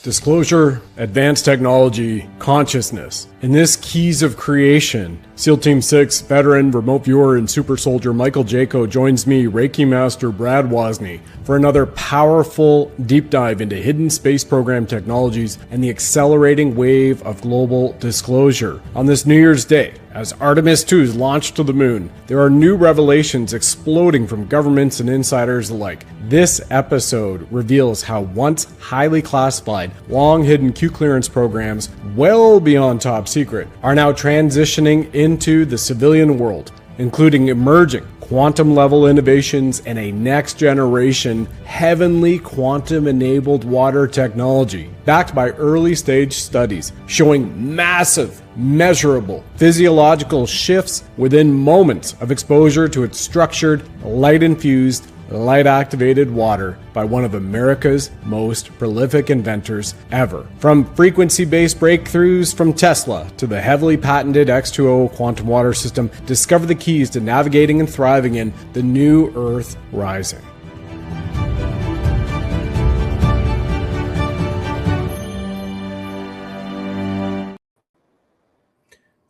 Disclosure, advanced technology, consciousness. In this Keys of Creation, SEAL Team 6 veteran, remote viewer, and super soldier Michael Jaco joins me, Reiki Master Brad Wozny, for another powerful deep dive into hidden space program technologies and the accelerating wave of global disclosure. On this New Year's Day, as Artemis II is launched to the moon, there are new revelations exploding from governments and insiders alike. This episode reveals how once highly classified, long-hidden Q clearance programs, well beyond top secret, are now transitioning into the civilian world, including emerging quantum-level innovations and a next-generation heavenly quantum-enabled water technology, backed by early-stage studies showing massive, measurable physiological shifts within moments of exposure to its structured, light-infused, light-activated water by one of America's most prolific inventors ever. From frequency-based breakthroughs from Tesla to the heavily patented X2O quantum water system, discover the keys to navigating and thriving in the new Earth rising.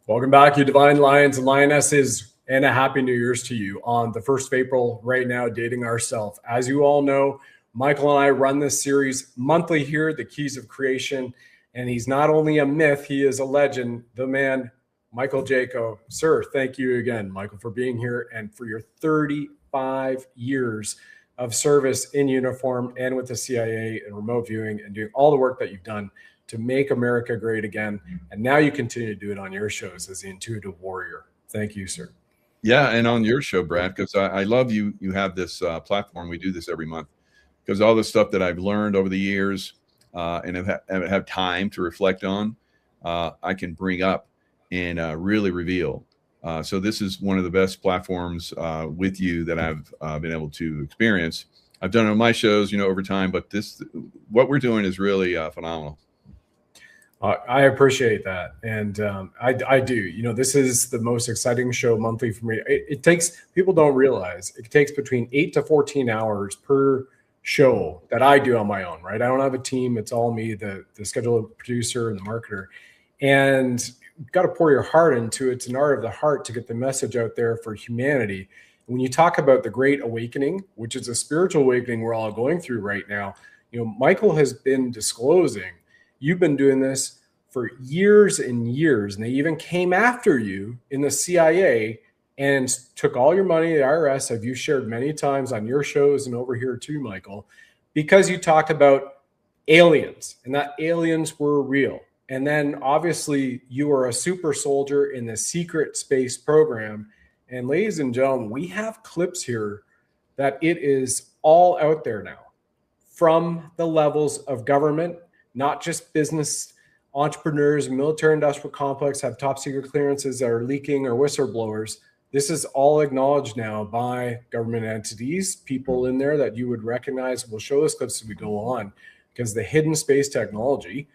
Welcome back, you divine lions and lionesses, and a happy New Year's to you on the 1st of April, right now, dating ourselves. As you all know, Michael and I run this series monthly here, The Keys of Creation, and he's not only a myth, he is a legend, the man, Michael Jaco. Sir, thank you again, Michael, for being here and for your 35 years of service in uniform and with the CIA and remote viewing and doing all the work that you've done to make America great again. And now you continue to do it on your shows as the intuitive warrior. Thank you, sir. Yeah, and on your show, Brad, because I love you have this platform. We do this every month because all the stuff that I've learned over the years and have time to reflect on, I can bring up and really reveal. So this is one of the best platforms with you that I've been able to experience. I've done it on my shows, over time, but what we're doing is really phenomenal. I appreciate that. And I do. This is the most exciting show monthly for me. It takes, people don't realize, it takes between 8 to 14 hours per show that I do on my own, right? I don't have a team. It's all me, the scheduler, producer, and the marketer. And you've got to pour your heart into it. It's an art of the heart to get the message out there for humanity. When you talk about the Great Awakening, which is a spiritual awakening we're all going through right now, Michael has been disclosing, you've been doing this for years and years, and they even came after you in the CIA and took all your money. The IRS, have you shared many times on your shows and over here too, Michael, because you talked about aliens and that aliens were real. And then obviously you are a super soldier in the secret space program. And ladies and gentlemen, we have clips here that it is all out there now from the levels of government, not just business entrepreneurs, military industrial complex have top secret clearances that are leaking or whistleblowers. This is all acknowledged now by government entities, people in there that you would recognize. We'll show those clips as we go on, because the hidden space technology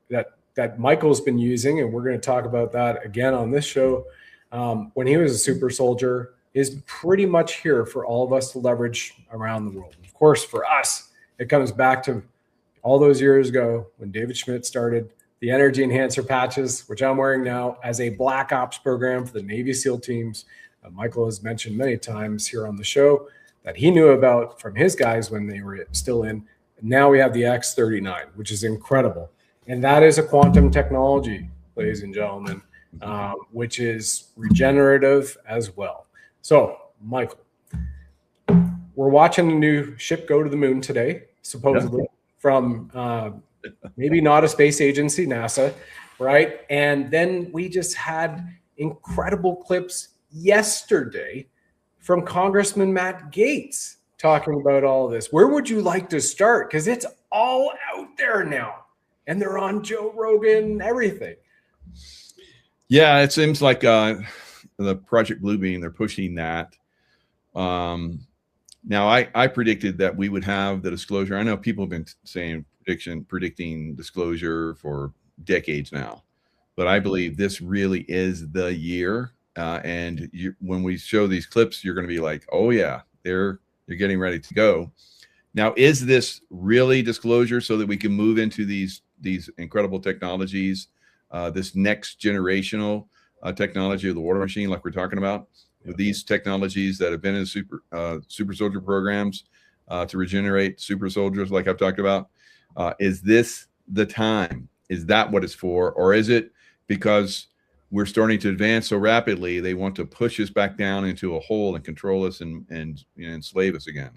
that Michael's been using, and we're going to talk about that again on this show, when he was a super soldier, is pretty much here for all of us to leverage around the world. Of course, for us, it comes back to all those years ago when David Schmidt started the energy enhancer patches, which I'm wearing now as a black ops program for the Navy SEAL teams. Michael has mentioned many times here on the show that he knew about from his guys when they were still in. Now we have the X39, which is incredible. And that is a quantum technology, ladies and gentlemen, which is regenerative as well. So, Michael, we're watching a new ship go to the moon today, supposedly, from maybe not a space agency, NASA, right? And then we just had incredible clips yesterday from Congressman Matt Gaetz talking about all of this. Where would you like to start? Because it's all out there now, and they're on Joe Rogan, everything. Yeah, it seems like the Project Bluebeam, they're pushing that. Now, I predicted that we would have the disclosure. I know people have been saying predicting disclosure for decades now, but I believe this really is the year. And when we show these clips, you're going to be like, oh yeah, you're getting ready to go. Now, is this really disclosure so that we can move into these incredible technologies, this next generational technology of the water machine, like we're talking about, with these technologies that have been in super soldier programs to regenerate super soldiers, like I've talked about? Is this the time? Is that what it's for? Or is it because we're starting to advance so rapidly, they want to push us back down into a hole and control us and enslave us again?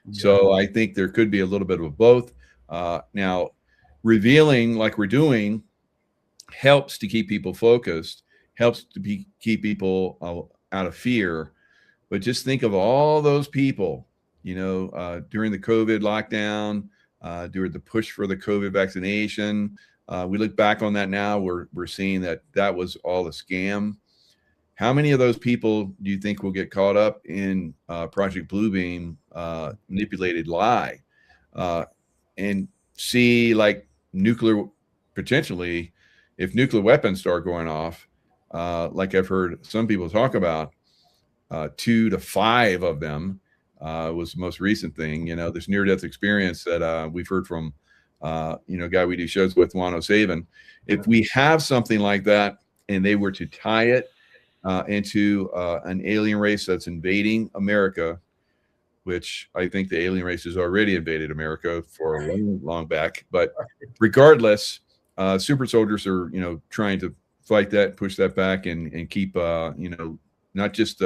Yeah. So I think there could be a little bit of both. Now, revealing like we're doing helps to keep people focused, helps to keep people out of fear. But just think of all those people, you know, during the COVID lockdown, during the push for the COVID vaccination. We look back on that now, we're seeing that was all a scam. How many of those people do you think will get caught up in Project Bluebeam manipulated lie and see, like, nuclear, potentially, if nuclear weapons start going off, like I've heard some people talk about, 2 to 5 of them was the most recent thing. You know, this near-death experience that we've heard from, you know, a guy we do shows with, Juan O'Savin. If we have something like that and they were to tie it into an alien race that's invading America, which I think the alien race has already invaded America for a long back. But regardless, super soldiers are, you know, trying to fight that, push that back, and keep, you know, not just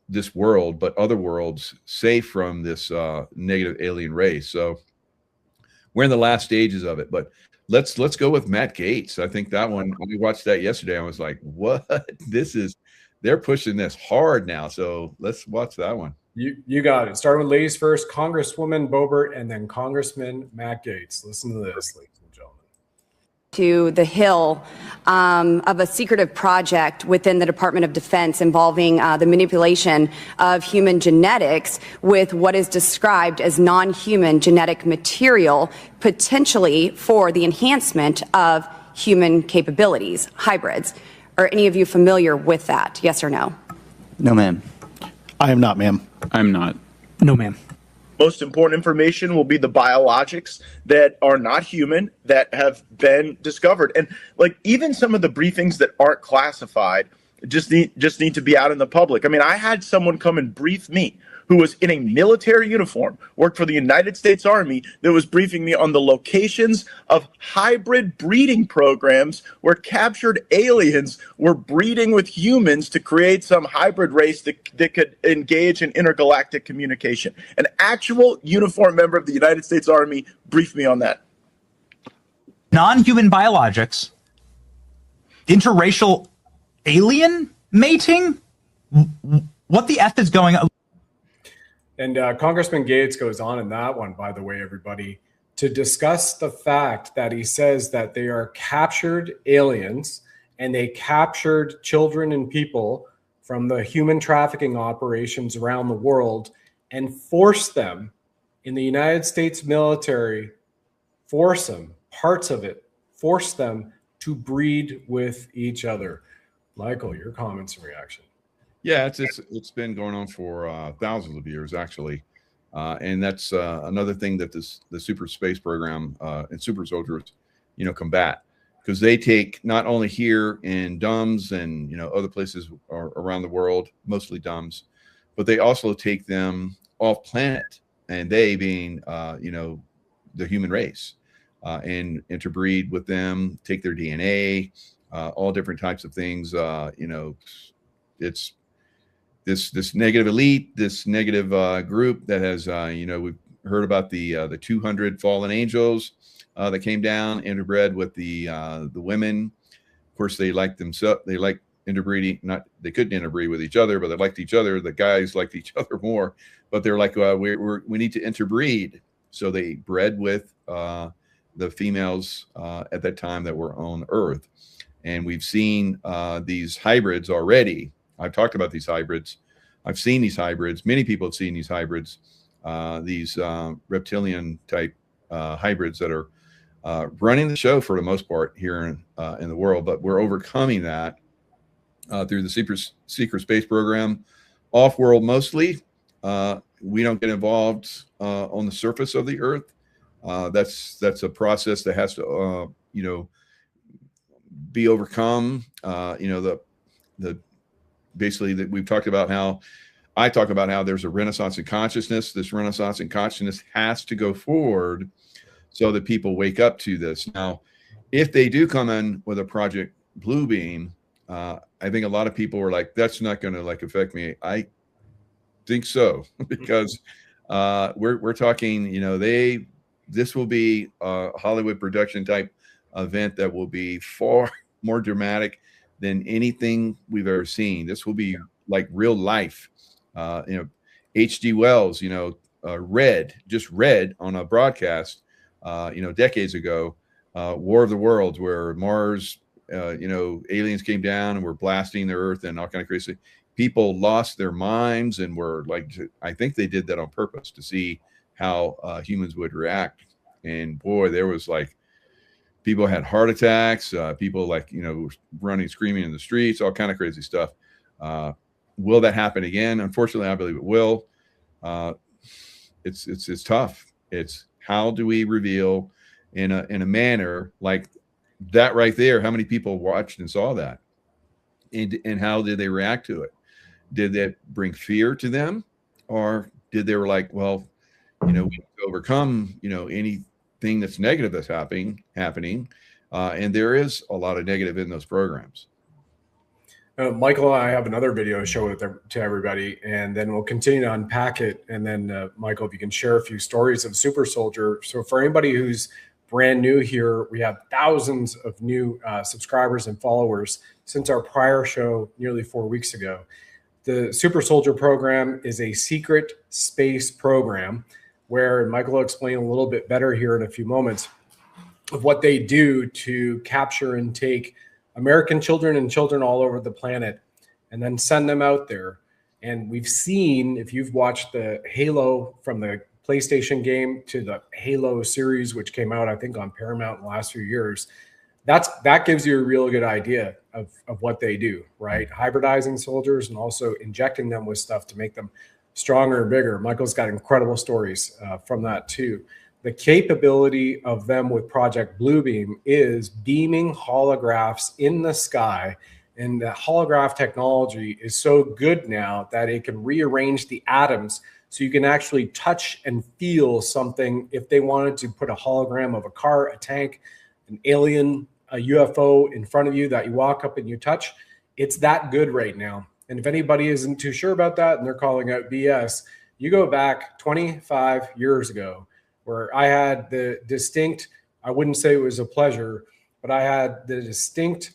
this world, but other worlds safe from this negative alien race. So we're in the last stages of it. But let's go with Matt Gaetz. I think that one, we watched that yesterday. I was like, what? They're pushing this hard now. So let's watch that one. You got it. Starting with ladies first, Congresswoman Boebert, and then Congressman Matt Gaetz. Listen to this, ladies and gentlemen. To the Hill of a secretive project within the Department of Defense involving the manipulation of human genetics with what is described as non-human genetic material, potentially for the enhancement of human capabilities, hybrids. Are any of you familiar with that? Yes or no? No, ma'am. I am not, ma'am. I'm not. No, ma'am. Most important information will be the biologics that are not human that have been discovered. And like even some of the briefings that aren't classified just need to be out in the public. I mean, I had someone come and brief me who was in a military uniform, worked for the United States Army, that was briefing me on the locations of hybrid breeding programs where captured aliens were breeding with humans to create some hybrid race that could engage in intergalactic communication. An actual uniformed member of the United States Army briefed me on that. Non-human biologics, interracial alien mating? What the F is going on? And Congressman Gaetz goes on in that one, by the way, everybody, to discuss the fact that he says that they are captured aliens and they captured children and people from the human trafficking operations around the world and forced them in the United States military, force them to breed with each other. Michael, your comments and reaction. Yeah, it's been going on for thousands of years, actually, and that's another thing that the super space program and super soldiers, you know, combat, because they take not only here in DUMS and, you know, other places around the world, mostly DUMS, but they also take them off planet, and they being you know, the human race, and interbreed with them, take their DNA, all different types of things. You know, it's this negative elite, this negative group that has, you know, we've heard about the 200 fallen angels that came down, interbred with the women. Of course, they like themselves. They like interbreeding. They couldn't interbreed with each other, but they liked each other. The guys liked each other more. But they're like, we need to interbreed. So they bred with the females at that time that were on Earth, and we've seen these hybrids already. I've talked about these hybrids. I've seen these hybrids. Many people have seen these hybrids, these reptilian type hybrids that are running the show for the most part here in the world. But we're overcoming that through the secret space program, off-world mostly. we don't get involved on the surface of the earth. That's a process that has to, be overcome. The basically that we've talked about how I talk about how there's a renaissance in consciousness. This renaissance in consciousness has to go forward so that people wake up to this. Now, if they do come in with a Project Bluebeam, I think a lot of people are like, that's not going to like affect me. I think so, because we're talking, this will be a Hollywood production type event that will be far more dramatic than anything we've ever seen. This will be like real life. H.G. Wells, read on a broadcast, decades ago, War of the Worlds, where Mars, aliens came down and were blasting the Earth and all kind of crazy. People lost their minds and were like, I think they did that on purpose to see how humans would react. And boy, there was like, people had heart attacks, people like, running, screaming in the streets, all kind of crazy stuff. Will that happen again? Unfortunately, I believe it will. It's tough. It's how do we reveal in a manner like that right there? How many people watched and saw that? And how did they react to it? Did that bring fear to them? Or did they were like, well, we have to overcome, anything that's negative that's happening. And there is a lot of negative in those programs. Michael and I have another video to show to everybody, and then we'll continue to unpack it. And then, Michael, if you can share a few stories of Super Soldier. So for anybody who's brand new here, we have thousands of new subscribers and followers since our prior show nearly 4 weeks ago. The Super Soldier program is a secret space program where Michael will explain a little bit better here in a few moments of what they do to capture and take American children and children all over the planet and then send them out there. And we've seen, if you've watched the Halo from the PlayStation game to the Halo series, which came out, I think, on Paramount in the last few years, that gives you a real good idea of what they do, right? Hybridizing soldiers and also injecting them with stuff to make them stronger and bigger. Michael's got incredible stories from that too. The capability of them with Project Bluebeam is beaming holographs in the sky. And the holograph technology is so good now that it can rearrange the atoms so you can actually touch and feel something. If they wanted to put a hologram of a car, a tank, an alien, a UFO in front of you that you walk up and you touch, it's that good right now. And if anybody isn't too sure about that and they're calling out BS, you go back 25 years ago, where I had the distinct, I wouldn't say it was a pleasure, but I had the distinct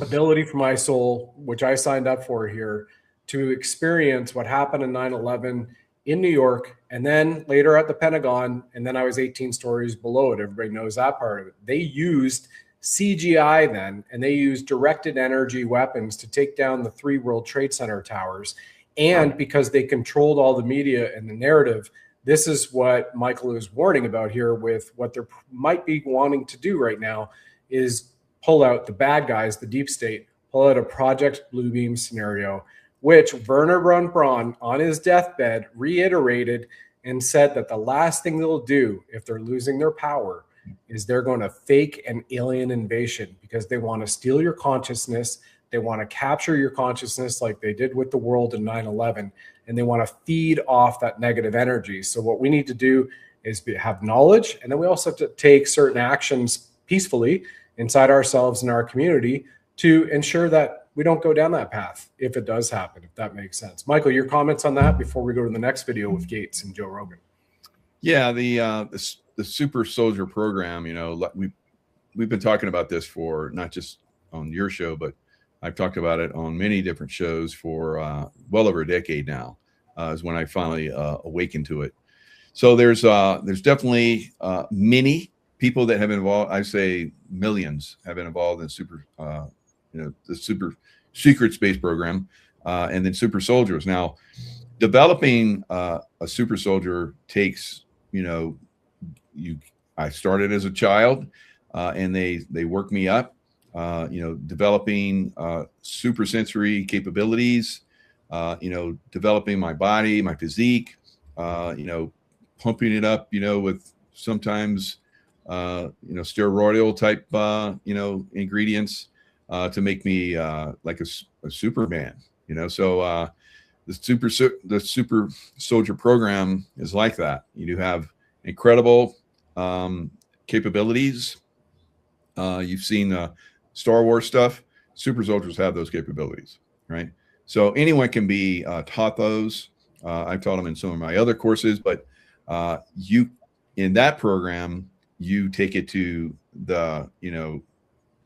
ability for my soul, which I signed up for here, to experience what happened in 9/11 in New York, and then later at the Pentagon, and then I was 18 stories below it. Everybody knows that part of it. They used CGI then, and they used directed energy weapons to take down the 3 World Trade Center towers. And because they controlled all the media and the narrative, this is what Michael is warning about here with what they might be wanting to do right now is pull out the bad guys, the deep state, pull out a Project Bluebeam scenario, which Werner von Braun on his deathbed reiterated and said that the last thing they'll do if they're losing their power is they're going to fake an alien invasion because they want to steal your consciousness. They want to capture your consciousness like they did with the world in 9/11. And they want to feed off that negative energy. So what we need to do is have knowledge. And then we also have to take certain actions peacefully inside ourselves and our community to ensure that we don't go down that path if it does happen, if that makes sense. Michael, your comments on that before we go to the next video with Gates and Joe Rogan. Yeah, the Super Soldier program, we've been talking about this for not just on your show, but I've talked about it on many different shows for well over a decade now, is when I finally awakened to it. So there's definitely many people that have been involved. I say millions have been involved in the super secret space program, and then Super Soldiers. Now, developing a Super Soldier takes, I started as a child, and they worked me up. Developing super sensory capabilities, developing my body, my physique, you know, pumping it up, you know, with sometimes, you know, steroidal type, you know, ingredients to make me like a Superman, you know. So the super soldier program is like that. You do have incredible capabilities. You've seen Star Wars stuff. Super soldiers have those capabilities, right? So anyone can be taught those. I've taught them in some of my other courses, but you in that program, you take it to the, you know,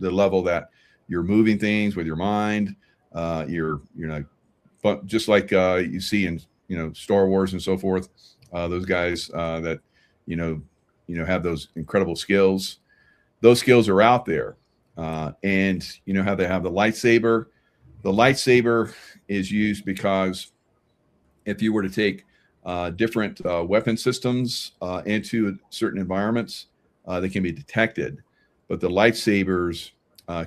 the level that you're moving things with your mind. You're know, but just like you see in, you know, Star Wars and so forth, those guys that you know have those incredible skills. Those skills are out there, and you know how they have the lightsaber. The lightsaber is used because if you were to take different weapon systems into certain environments, they can be detected, but the lightsabers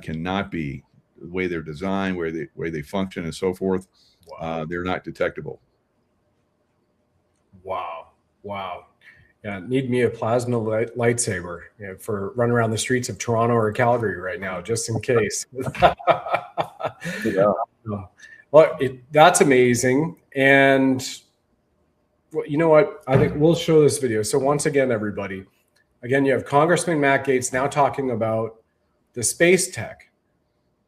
cannot be. The way they're designed, where they function, and so forth. Wow. They're not detectable. Wow. Yeah, need me a plasma lightsaber, you know, for running around the streets of Toronto or Calgary right now, just in case. Yeah. Well, that's amazing. And well, you know what? I think we'll show this video. So once again, everybody, you have Congressman Matt Gaetz now talking about the space tech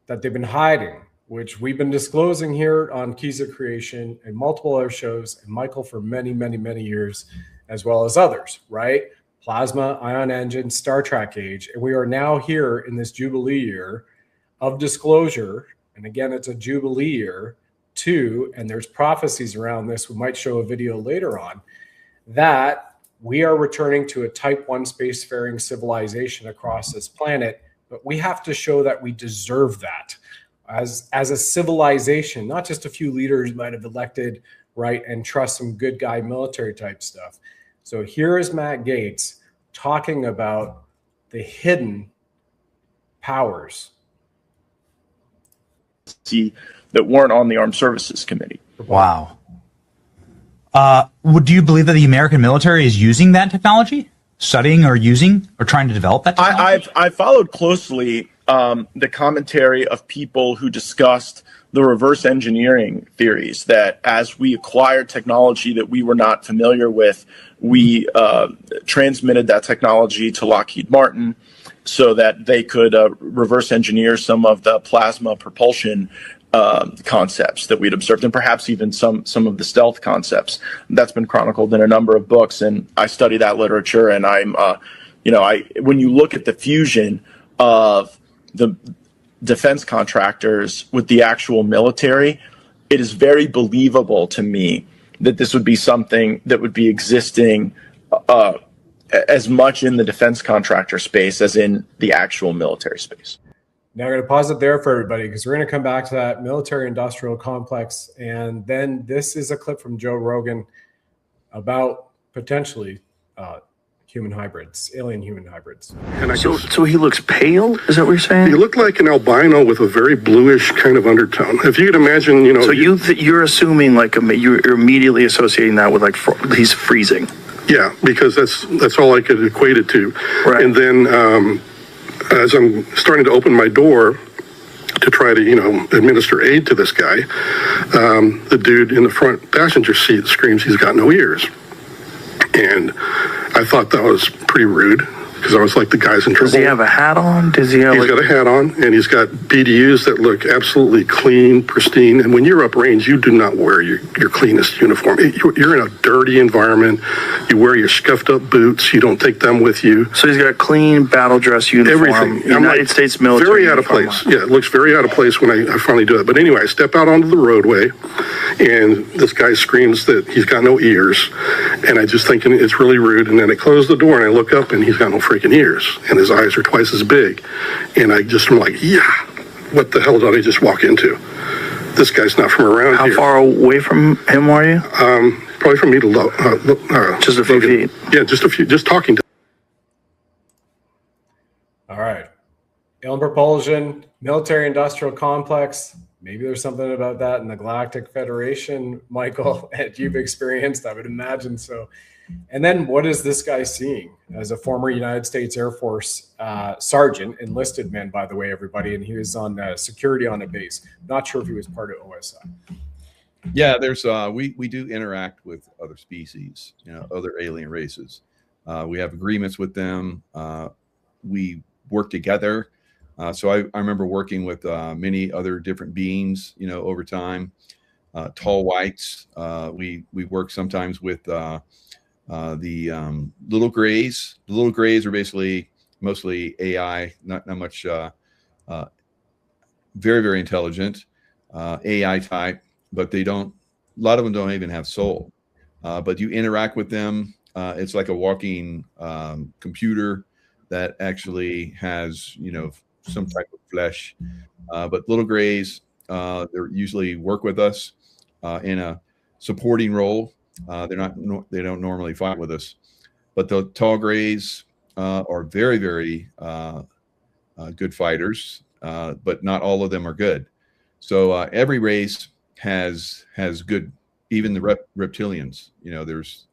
that they've been hiding, which we've been disclosing here on Keys of Creation and multiple other shows, and Michael for many, many, many years, as well as others, right? Plasma, ion engine, Star Trek age. And we are now here in this Jubilee year of disclosure. And again, it's a Jubilee year too. And there's prophecies around this. We might show a video later on that we are returning to a type 1 spacefaring civilization across this planet. But we have to show that we deserve that as a civilization, not just a few leaders might have elected, right, and trust some good guy military type stuff. So here is Matt Gaetz talking about the hidden powers. See, that weren't on the Armed Services Committee. Wow. Do you believe that the American military is using that technology? Studying or using or trying to develop that technology? I followed closely the commentary of people who discussed the reverse engineering theories that as we acquired technology that we were not familiar with, we transmitted that technology to Lockheed Martin so that they could reverse engineer some of the plasma propulsion concepts that we'd observed, and perhaps even some of the stealth concepts. That's been chronicled in a number of books, and I study that literature. And I'm, when you look at the fusion of the defense contractors with the actual military, it is very believable to me that this would be something that would be existing as much in the defense contractor space as in the actual military space. Now I'm going to pause it there for everybody because we're going to come back to that military-industrial complex. And then this is a clip from Joe Rogan about potentially human hybrids, alien human hybrids. And so he looks pale? Is that what you're saying? He looked like an albino with a very bluish kind of undertone. If you could imagine, you know. So you're assuming like you're immediately associating that with like he's freezing. Yeah, because that's all I could equate it to. Right. And then as I'm starting to open my door to try to, you know, administer aid to this guy, the dude in the front passenger seat screams he's got no ears. And I thought that was pretty rude because I was like, the guy's in trouble. Does he have a hat on? He's got a hat on, and he's got BDUs that look absolutely clean, pristine. And when you're uprange, you do not wear your cleanest uniform. You're in a dirty environment. You wear your scuffed up boots. You don't take them with you. So he's got a clean battle dress uniform. Everything. United States military. Very out of place. Yeah, it looks very out of place when I finally do it. But anyway, I step out onto the roadway, and this guy screams that he's got no ears. And I just thinking it's really rude. And then I close the door, and I look up, and he's got no freaking ears, and his eyes are twice as big. And I just am like, yeah, what the hell did I just walk into? This guy's not from around here. How far away from him are you? Probably from me to just a few feet. Yeah, just a few. Just talking to. All right, alien propulsion, military-industrial complex. maybe there's something about that in the Galactic Federation, Michael, that you've experienced. I would imagine so. And then what is this guy seeing as a former United States Air Force sergeant, enlisted man, by the way, everybody, and he was on security on a base. Not sure if he was part of OSI. Yeah, there's we do interact with other species, other alien races. We have agreements with them. We work together. So I remember working with many other different beings, over time. Tall whites. We work sometimes with the little grays. The little grays are basically mostly AI, not much, very, very intelligent, AI type, but a lot of them don't even have soul. But you interact with them. It's like a walking computer that actually has, some type of flesh. But little grays, they usually work with us in a supporting role. They don't normally fight with us, but the tall grays are very, very good fighters, but not all of them are good. So every race has good, even the reptilians.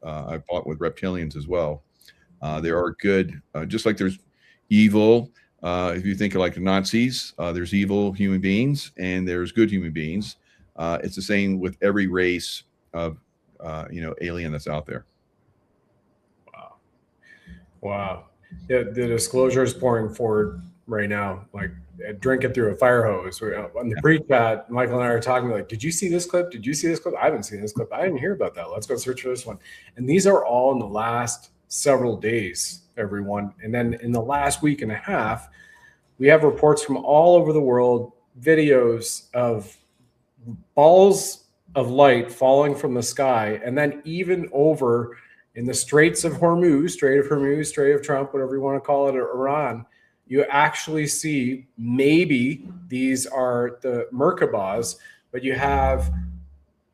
I've fought with reptilians as well. There are good, just like there's evil. If you think of like the Nazis, there's evil human beings and there's good human beings. It's the same with every race of alien that's out there. Wow. Yeah, the disclosure is pouring forward right now. Like drink it through a fire hose. On the pre-chat, Michael and I are talking like, did you see this clip? Did you see this clip? I haven't seen this clip. I didn't hear about that. Let's go search for this one. And these are all in the last several days, everyone. And then in the last week and a half, we have reports from all over the world, videos of balls of light falling from the sky. And then even over in the Straits of Hormuz, Strait of Trump, whatever you want to call it, or Iran, you actually see maybe these are the Merkabahs, but you have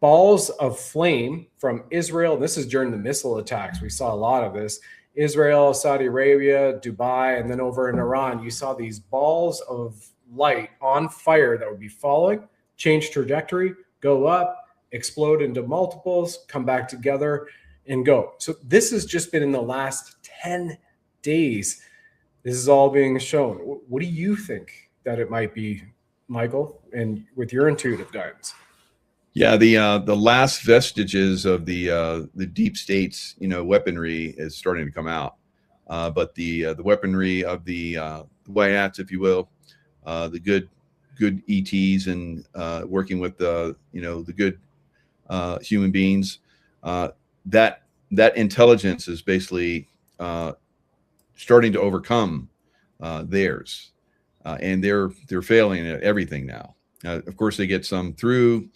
balls of flame from Israel. This is during the missile attacks. We saw a lot of this. Israel, Saudi Arabia, Dubai, and then over in Iran, you saw these balls of light on fire that would be falling, change trajectory, go up, explode into multiples, come back together, and go. So this has just been in the last 10 days. This is all being shown. What do you think that it might be, Michael, and with your intuitive guidance? Yeah, the last vestiges of the deep state's weaponry is starting to come out, but the weaponry of the white hats, if you will, the good ETs and working with the good human beings, that intelligence is basically starting to overcome theirs, and they're failing at everything now. Of course, they get some through.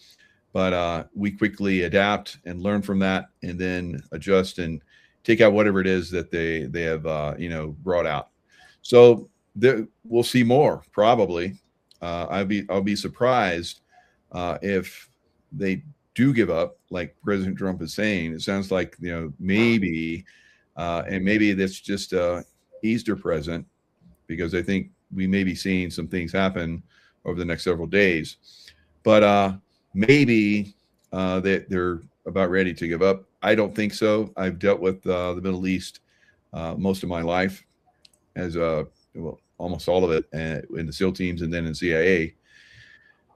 But we quickly adapt and learn from that, and then adjust and take out whatever it is that they have brought out. So we'll see more probably. I'll be surprised if they do give up, like President Trump is saying. It sounds like maybe, and maybe that's just a Easter present, because I think we may be seeing some things happen over the next several days. But maybe they're about ready to give up. I don't think so. I've dealt with the Middle East most of my life, as almost all of it in the SEAL teams and then in CIA.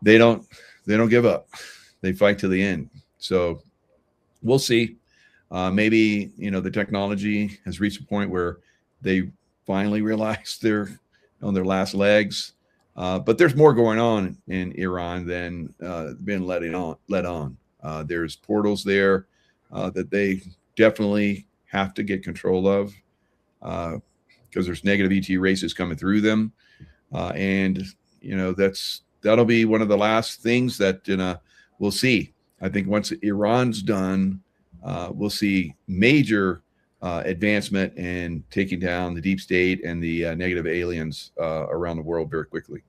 They don't give up. They fight to the end. So we'll see. Maybe the technology has reached a point where they finally realize they're on their last legs. But there's more going on in Iran than been let on. There's portals there that they definitely have to get control of, because there's negative ET races coming through them, and that'll be one of the last things that we'll see. I think once Iran's done, we'll see major advancement in taking down the deep state and the negative aliens around the world very quickly.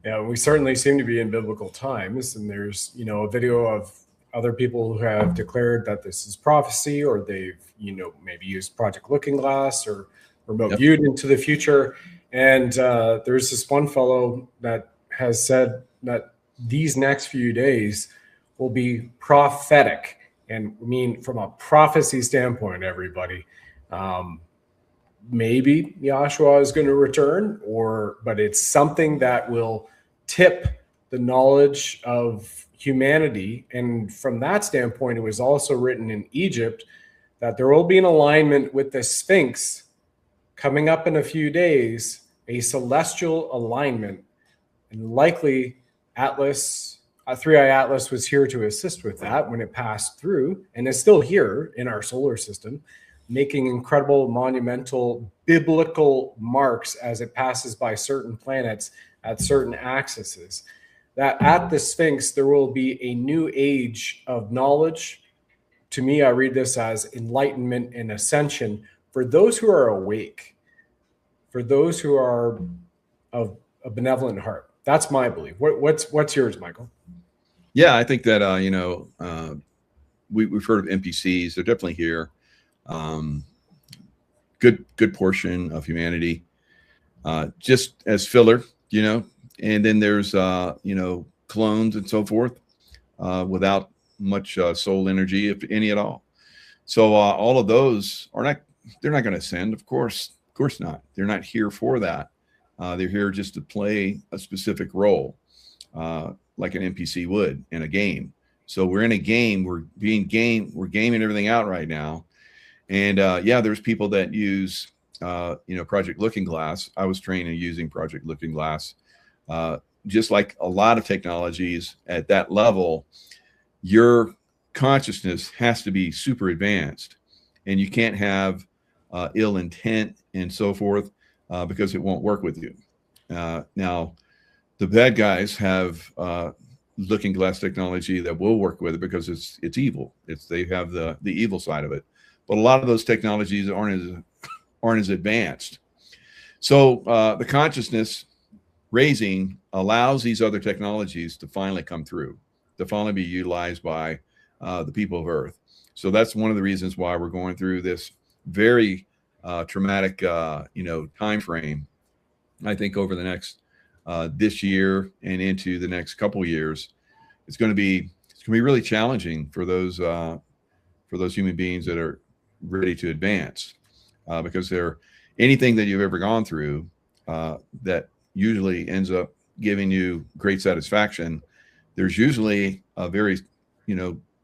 Yeah, we certainly seem to be in biblical times, and there's a video of other people who have declared that this is prophecy, or they've maybe used Project Looking Glass or remote viewed into the future. And there's this one fellow that has said that these next few days will be prophetic. And I mean, from a prophecy standpoint, everybody, maybe Yahshua is going to return, but it's something that will tip the knowledge of humanity. And from that standpoint, it was also written in Egypt that there will be an alignment with the Sphinx coming up in a few days, a celestial alignment, and likely Atlas, 3i Atlas was here to assist with that when it passed through, and is still here in our solar system, making incredible, monumental, biblical marks as it passes by certain planets at certain axes. That at the Sphinx, there will be a new age of knowledge. To me, I read this as enlightenment and ascension for those who are awake, for those who are of a benevolent heart. That's my belief. What's yours, Michael? Yeah, I think that we've heard of NPCs. They're definitely here. Good portion of humanity, just as filler, and then there's clones and so forth, without much soul energy, if any at all. So all of those they're not going to ascend, of course not. They're not here for that. They're here just to play a specific role, like an NPC would in a game. So we're in a game, we're gaming everything out right now. And there's people that use Project Looking Glass. I was trained in using Project Looking Glass. Just like a lot of technologies at that level, your consciousness has to be super advanced, and you can't have ill intent and so forth, because it won't work with you. Now, the bad guys have looking glass technology that will work with it because it's evil. They have the evil side of it. But a lot of those technologies aren't as advanced. So the consciousness raising allows these other technologies to finally come through, to finally be utilized by the people of Earth. So that's one of the reasons why we're going through this very traumatic, time frame. I think over the next this year and into the next couple of years, it's going to be really challenging for those human beings that are ready to advance, because anything that you've ever gone through that usually ends up giving you great satisfaction, there's usually a very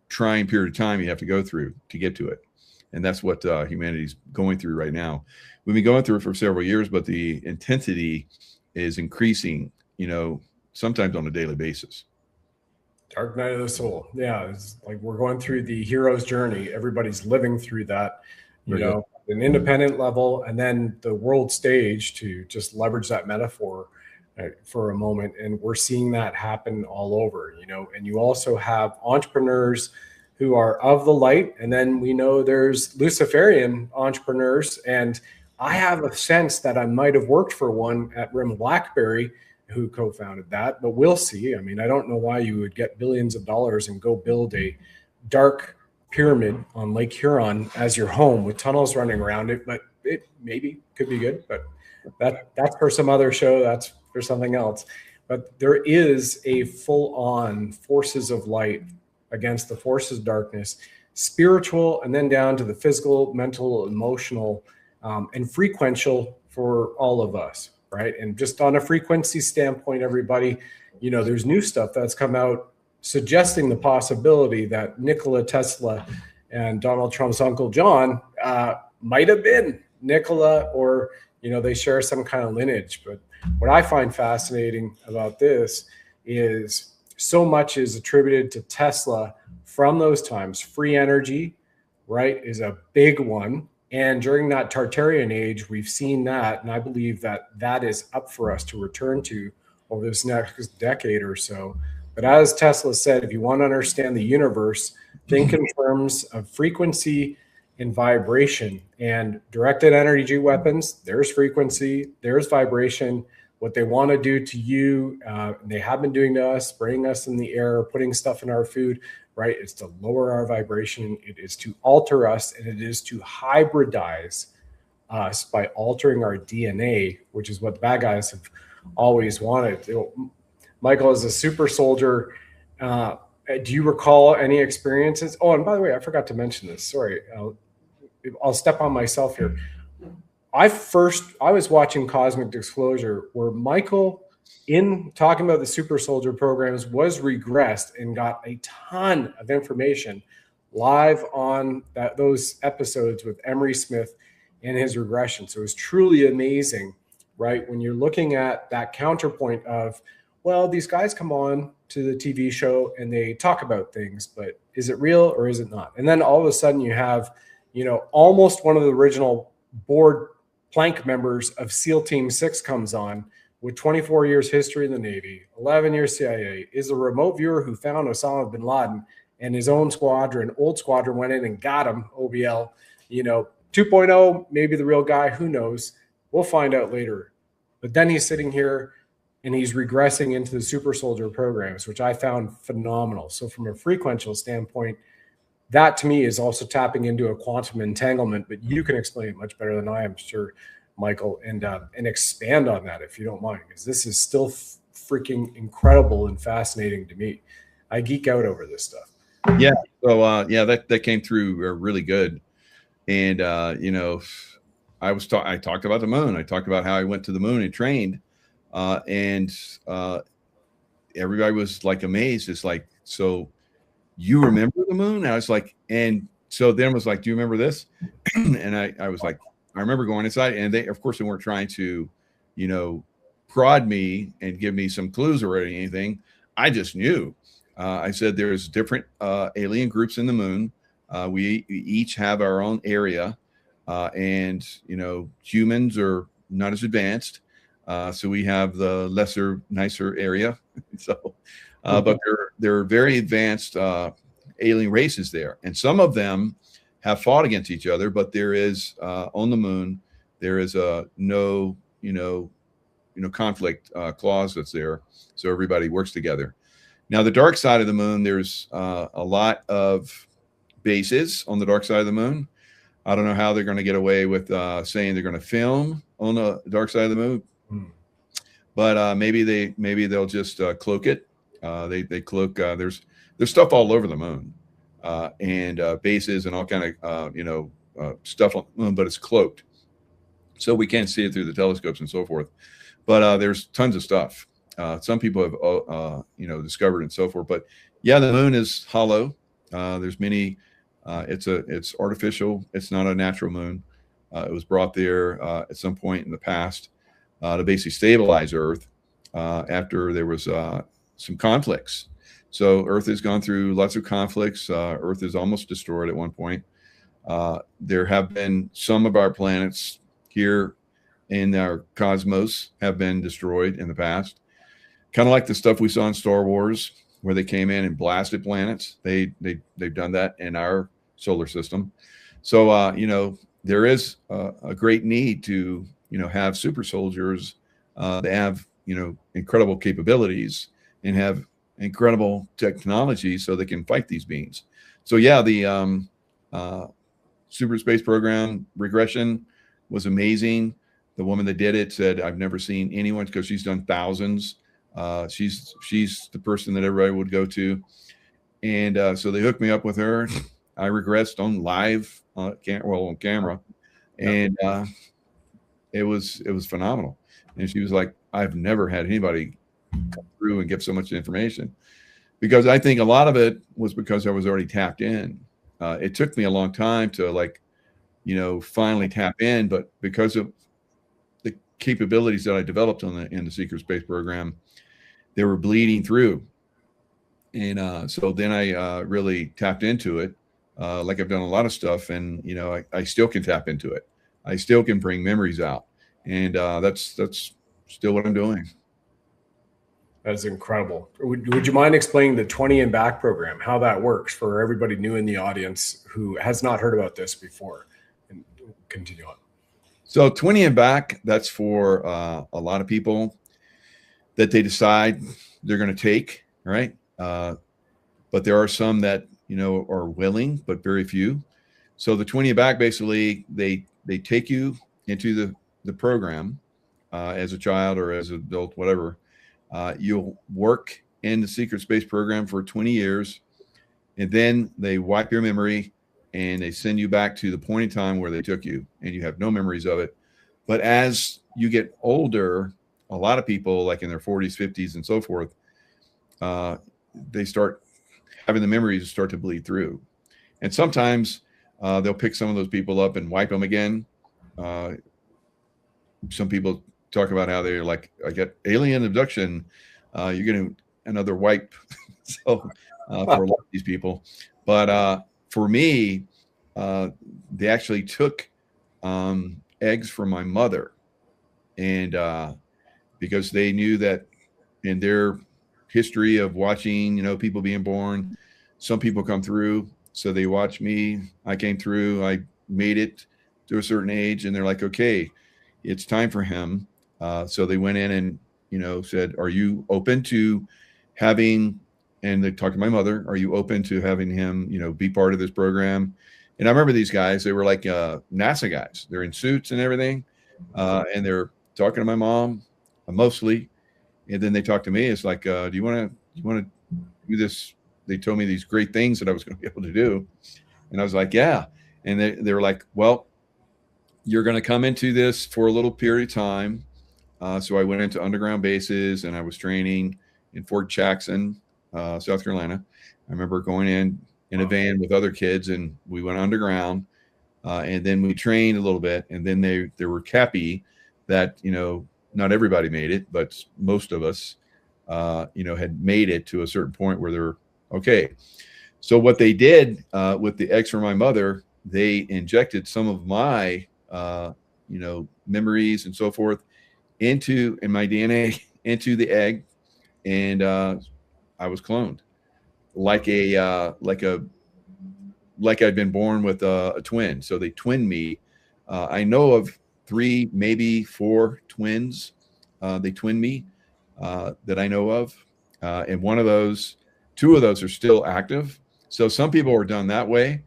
trying period of time you have to go through to get to it. And that's what humanity's going through right now. We've been going through it for several years, but the intensity is increasing, sometimes on a daily basis. Dark night of the soul. Yeah, it's like we're going through the hero's journey. Everybody's living through that, an independent level, and then the world stage, to just leverage that metaphor for a moment. And we're seeing that happen all over, and you also have entrepreneurs who are of the light. And then we know there's Luciferian entrepreneurs. And I have a sense that I might have worked for one at Rim Blackberry who co-founded that, but we'll see. I mean, I don't know why you would get billions of dollars and go build a dark pyramid on Lake Huron as your home with tunnels running around it, but it maybe could be good, but that's for some other show. That's for something else. But there is a full-on forces of light against the forces of darkness, spiritual, and then down to the physical, mental, emotional, and frequential for all of us, right? And just on a frequency standpoint, everybody, there's new stuff that's come out suggesting the possibility that Nikola Tesla and Donald Trump's Uncle John might have been Nikola, or, they share some kind of lineage. But what I find fascinating about this is so much is attributed to Tesla from those times. Free energy, right, is a big one. And during that Tartarian age, we've seen that. And I believe that is up for us to return to over this next decade or so. But as Tesla said, if you want to understand the universe, think in terms of frequency and vibration. And directed energy weapons, there's frequency, there's vibration. What they want to do to you, they have been doing to us, spraying us in the air, putting stuff in our food, right? It's to lower our vibration. It is to alter us, and it is to hybridize us by altering our DNA, which is what the bad guys have always wanted. Michael, as a super soldier, do you recall any experiences? Oh, and by the way, I forgot to mention this. Sorry, I'll step on myself here. I was watching Cosmic Disclosure where Michael, in talking about the super soldier programs, was regressed and got a ton of information live on those episodes with Emery Smith and his regression. So it was truly amazing, right? When you're looking at that counterpoint of, well, these guys come on to the TV show and they talk about things, but is it real or is it not? And then all of a sudden you have, almost one of the original board plank members of SEAL Team 6 comes on with 24 years history in the Navy, 11 years CIA, is a remote viewer who found Osama bin Laden, and his own squadron, old squadron, went in and got him, OBL, 2.0, maybe the real guy, who knows? We'll find out later. But then he's sitting here and he's regressing into the super soldier programs, which I found phenomenal. So from a frequential standpoint, that to me is also tapping into a quantum entanglement, but you can explain it much better than I am, sure, Michael, and expand on that if you don't mind, because this is still freaking incredible and fascinating to me. I geek out over this stuff. Yeah. So that came through really good. And I talked about the moon. I talked about how I went to the moon and trained, and everybody was like amazed. It's like, so you remember the moon? And I was like, and so then was like, do you remember this? And I was like, I remember going inside, and they, of course, they weren't trying to, prod me and give me some clues or anything. I just knew. I said there's different alien groups in the moon. We each have our own area, and humans are not as advanced, so we have the lesser, nicer area. So, but there are very advanced alien races there, and some of them have fought against each other. But there is on the moon, there is a no conflict clause that's there, so everybody works together. Now, the dark side of the moon, there's a lot of bases on the dark side of the moon. I don't know how they're going to get away with saying they're going to film on the dark side of the moon, but maybe they'll just cloak it. They cloak. There's stuff all over the moon, and bases and all kind of stuff on the moon, but it's cloaked, so we can't see it through the telescopes and so forth. But there's tons of stuff. Some people have discovered and so forth. But yeah, the moon is hollow. There's many. It's artificial. It's not a natural moon. It was brought there at some point in the past to basically stabilize Earth after there was some conflicts. So Earth has gone through lots of conflicts. Earth is almost destroyed at one point. There have been some of our planets here in our cosmos have been destroyed in the past. Kind of like the stuff we saw in Star Wars, where they came in and blasted planets. They've done that in our solar system. So there is a great need to have super soldiers that have incredible capabilities and have incredible technology so they can fight these beings. So yeah, the super space program regression was amazing. The woman that did it said, I've never seen anyone, because she's done thousands. She's the person that everybody would go to. And so they hooked me up with her. I regressed on live on camera. And it was phenomenal. And she was like, I've never had anybody come through and give so much information, because I think a lot of it was because I was already tapped in. It took me a long time to finally tap in, but because of the capabilities that I developed in the secret space program, they were bleeding through. And so then I really tapped into it, like I've done a lot of stuff, and I still can tap into it. I still can bring memories out, and that's still what I'm doing. That's incredible. Would you mind explaining the 20 and back program, how that works for everybody new in the audience who has not heard about this before? And continue on. So 20 and back, that's for a lot of people that they decide they're going to take, right? But there are some that are willing, but very few. So the 20 and back, basically, they take you into the program as a child or as an adult, whatever. You'll work in the secret space program for 20 years, and then they wipe your memory and they send you back to the point in time where they took you, and you have no memories of it. But as you get older, a lot of people, like in their 40s, 50s, and so forth, they start having the memories start to bleed through. And sometimes they'll pick some of those people up and wipe them again. Some people talk about how they're like, I get alien abduction. You're getting another wipe. So for a lot of these people. But for me, they actually took eggs from my mother. And because they knew that in their history of watching, people being born, some people come through. So they watched me. I came through. I made it to a certain age, and they're like, okay, it's time for him. So they went in and, said, are you open to having, and they talked to my mother, are you open to having him, be part of this program? And I remember these guys, they were like NASA guys. They're in suits and everything. And they're talking to my mom mostly. And then they talked to me. It's like, do you want to do this? They told me these great things that I was going to be able to do. And I was like, yeah. And they were like, well, you're going to come into this for a little period of time. So I went into underground bases, and I was training in Fort Jackson, South Carolina. I remember going in a van with other kids, and we went underground, and then we trained a little bit. And then they were happy that, not everybody made it, but most of us, had made it to a certain point where they're okay. So what they did with the eggs from my mother, they injected some of my, memories and so forth in my DNA into the egg, and I was cloned like I'd been born with a twin. So they twinned me. I know of 3, maybe 4 twins. They twinned me that I know of, and 2 of those are still active. So some people are done that way.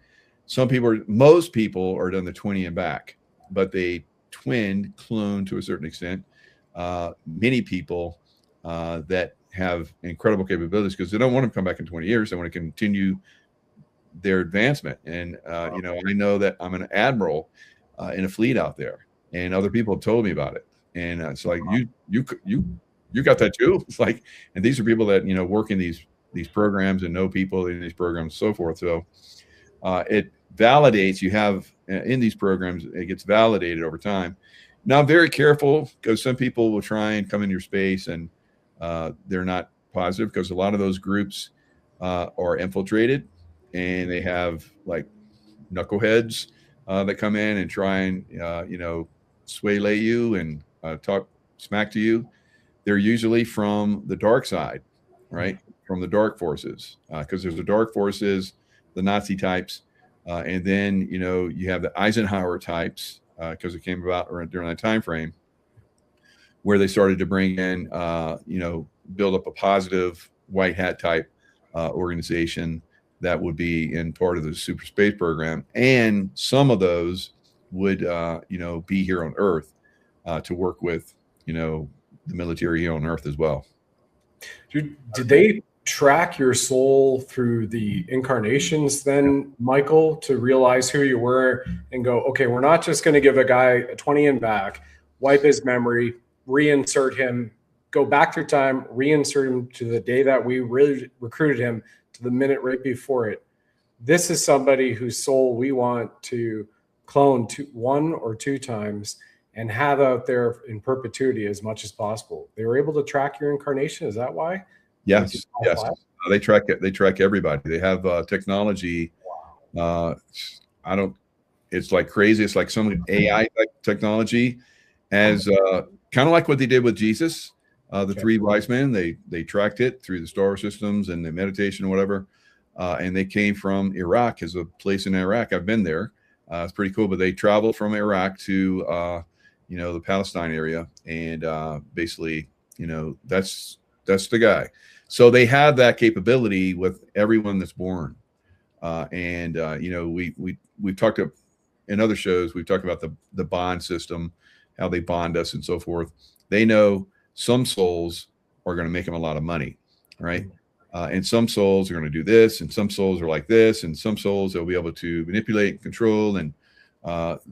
Most people are done the 20 and back, but they cloned to a certain extent. Many people that have incredible capabilities, because they don't want to come back in 20 years. They want to continue their advancement. And, I know that I'm an admiral in a fleet out there, and other people have told me about it. And it's like, you got that too. It's like, and these are people that, work in these programs and know people in these programs and so forth. So it validates, you have in these programs, it gets validated over time. Now, I'm very careful, because some people will try and come in your space, and they're not positive, because a lot of those groups are infiltrated, and they have like knuckleheads that come in and try and, sway you and talk smack to you. They're usually from the dark side, right? From the dark forces, because there's the dark forces, the Nazi types, and then, you have the Eisenhower types, because it came about during that time frame where they started to bring in, build up a positive white hat type organization that would be in part of the super space program. And some of those would, be here on Earth to work with, the military here on Earth as well. Did they track your soul through the incarnations then, Michael, to realize who you were and go, okay, we're not just going to give a guy a 20 and back, wipe his memory, reinsert him, go back through time, reinsert him to the day that we really recruited him to the minute right before it. This is somebody whose soul we want to clone 1 or 2 times and have out there in perpetuity as much as possible. They were able to track your incarnation. Is that why? Yes. They track it. They track everybody. They have technology. It's like crazy. It's like some AI technology, as kind of like what they did with Jesus, the 3 wise men. They tracked it through the star systems and the meditation or whatever. And they came from Iraq, as a place in Iraq. I've been there. It's pretty cool. But they traveled from Iraq to the Palestine area, and basically, that's the guy. So they have that capability with everyone that's born. We've talked in other shows, we've talked about the bond system, how they bond us and so forth. They know some souls are going to make them a lot of money, right? And some souls are going to do this, and some souls are like this, and some souls they'll be able to manipulate and control, and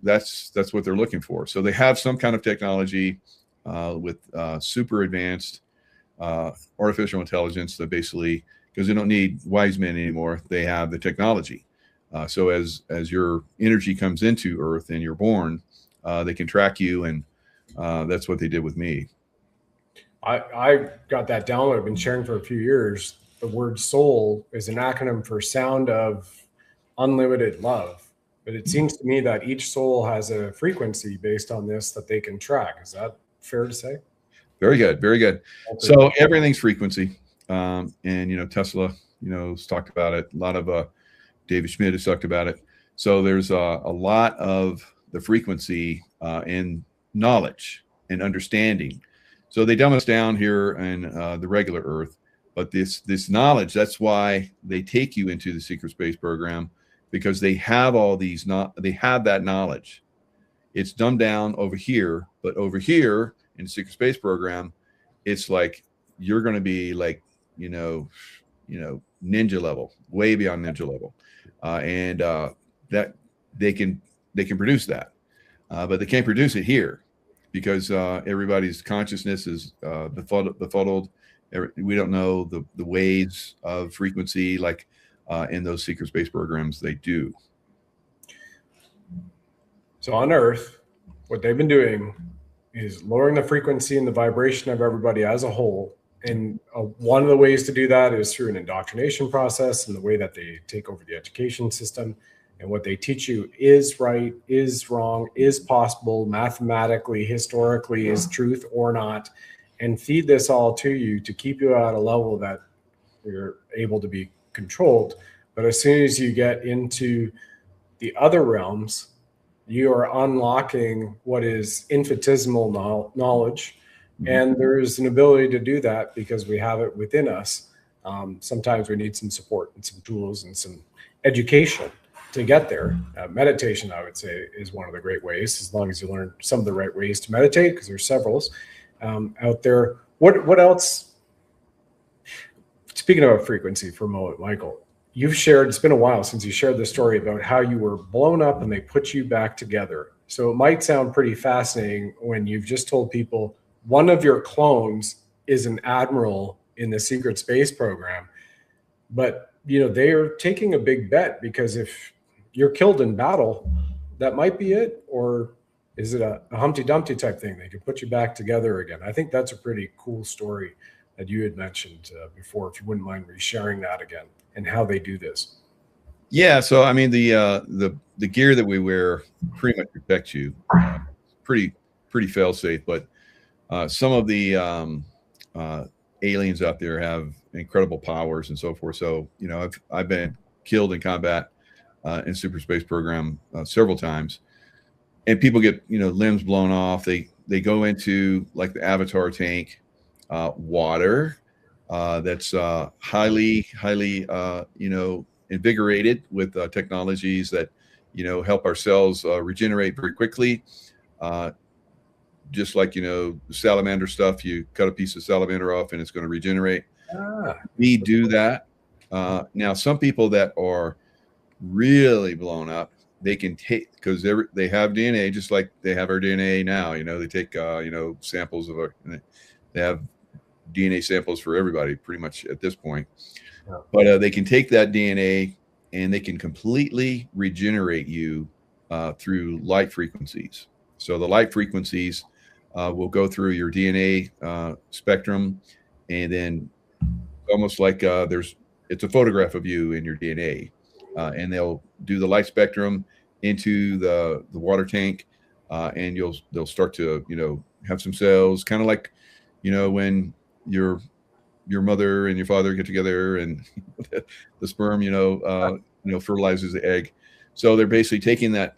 that's what they're looking for. So they have some kind of technology with super advanced artificial intelligence that basically, because they don't need wise men anymore, they have the technology. So as your energy comes into Earth and you're born, they can track you, and that's what they did with me. I got that download. I've been sharing for a few years. The word soul is an acronym for sound of unlimited love. But it seems to me that each soul has a frequency based on this that they can track. Is that fair to say? Very good. Very good. So everything's frequency. And, Tesla, has talked about it. A lot of David Schmidt has talked about it. So there's a lot of the frequency in knowledge and understanding. So they dumb us down here in the regular Earth. But this knowledge, that's why they take you into the secret space program, because they have all these, they have that knowledge. It's dumbed down over here, but over here in the secret space program, it's like you're going to be like, ninja level, way beyond ninja level, and that they can produce that, but they can't produce it here because everybody's consciousness is befuddled. We don't know the waves of frequency like in those secret space programs they do. So on Earth, what they've been doing is lowering the frequency and the vibration of everybody as a whole. And one of the ways to do that is through an indoctrination process and the way that they take over the education system. And what they teach you is right, is wrong, is possible, mathematically, historically, is truth or not, and feed this all to you to keep you at a level that you're able to be controlled. But as soon as you get into the other realms, you are unlocking what is infinitesimal knowledge. And there's an ability to do that because we have it within us. Sometimes we need some support and some tools and some education to get there. Meditation, I would say, is one of the great ways, as long as you learn some of the right ways to meditate, because there's several out there. What else? Speaking of frequency for a moment, Michael, you've shared, it's been a while since you shared the story about how you were blown up and they put you back together. So it might sound pretty fascinating when you've just told people one of your clones is an admiral in the secret space program. But, they are taking a big bet, because if you're killed in battle, that might be it. Or is it a Humpty Dumpty type thing? They can put you back together again. I think that's a pretty cool story that you had mentioned before, if you wouldn't mind resharing that again and how they do this. Yeah. So, I mean, the gear that we wear pretty much protects you. Pretty fail safe, but some of the aliens out there have incredible powers and so forth. So, I've been killed in combat in super space program several times, and people get, limbs blown off. They go into like the Avatar tank, water that's highly, invigorated with technologies that, help our cells regenerate very quickly. Just like, salamander stuff, you cut a piece of salamander off and it's going to regenerate. We do that. Now, some people that are really blown up, they can take, because they have DNA, just like they have our DNA now. They take, samples of they have DNA samples for everybody pretty much at this point. But they can take that DNA and they can completely regenerate you through light frequencies. So the light frequencies will go through your DNA spectrum, and then almost like it's a photograph of you in your DNA, and they'll do the light spectrum into the water tank, and they'll start to have some cells, kind of like when your mother and your father get together and the sperm fertilizes the egg. So they're basically taking that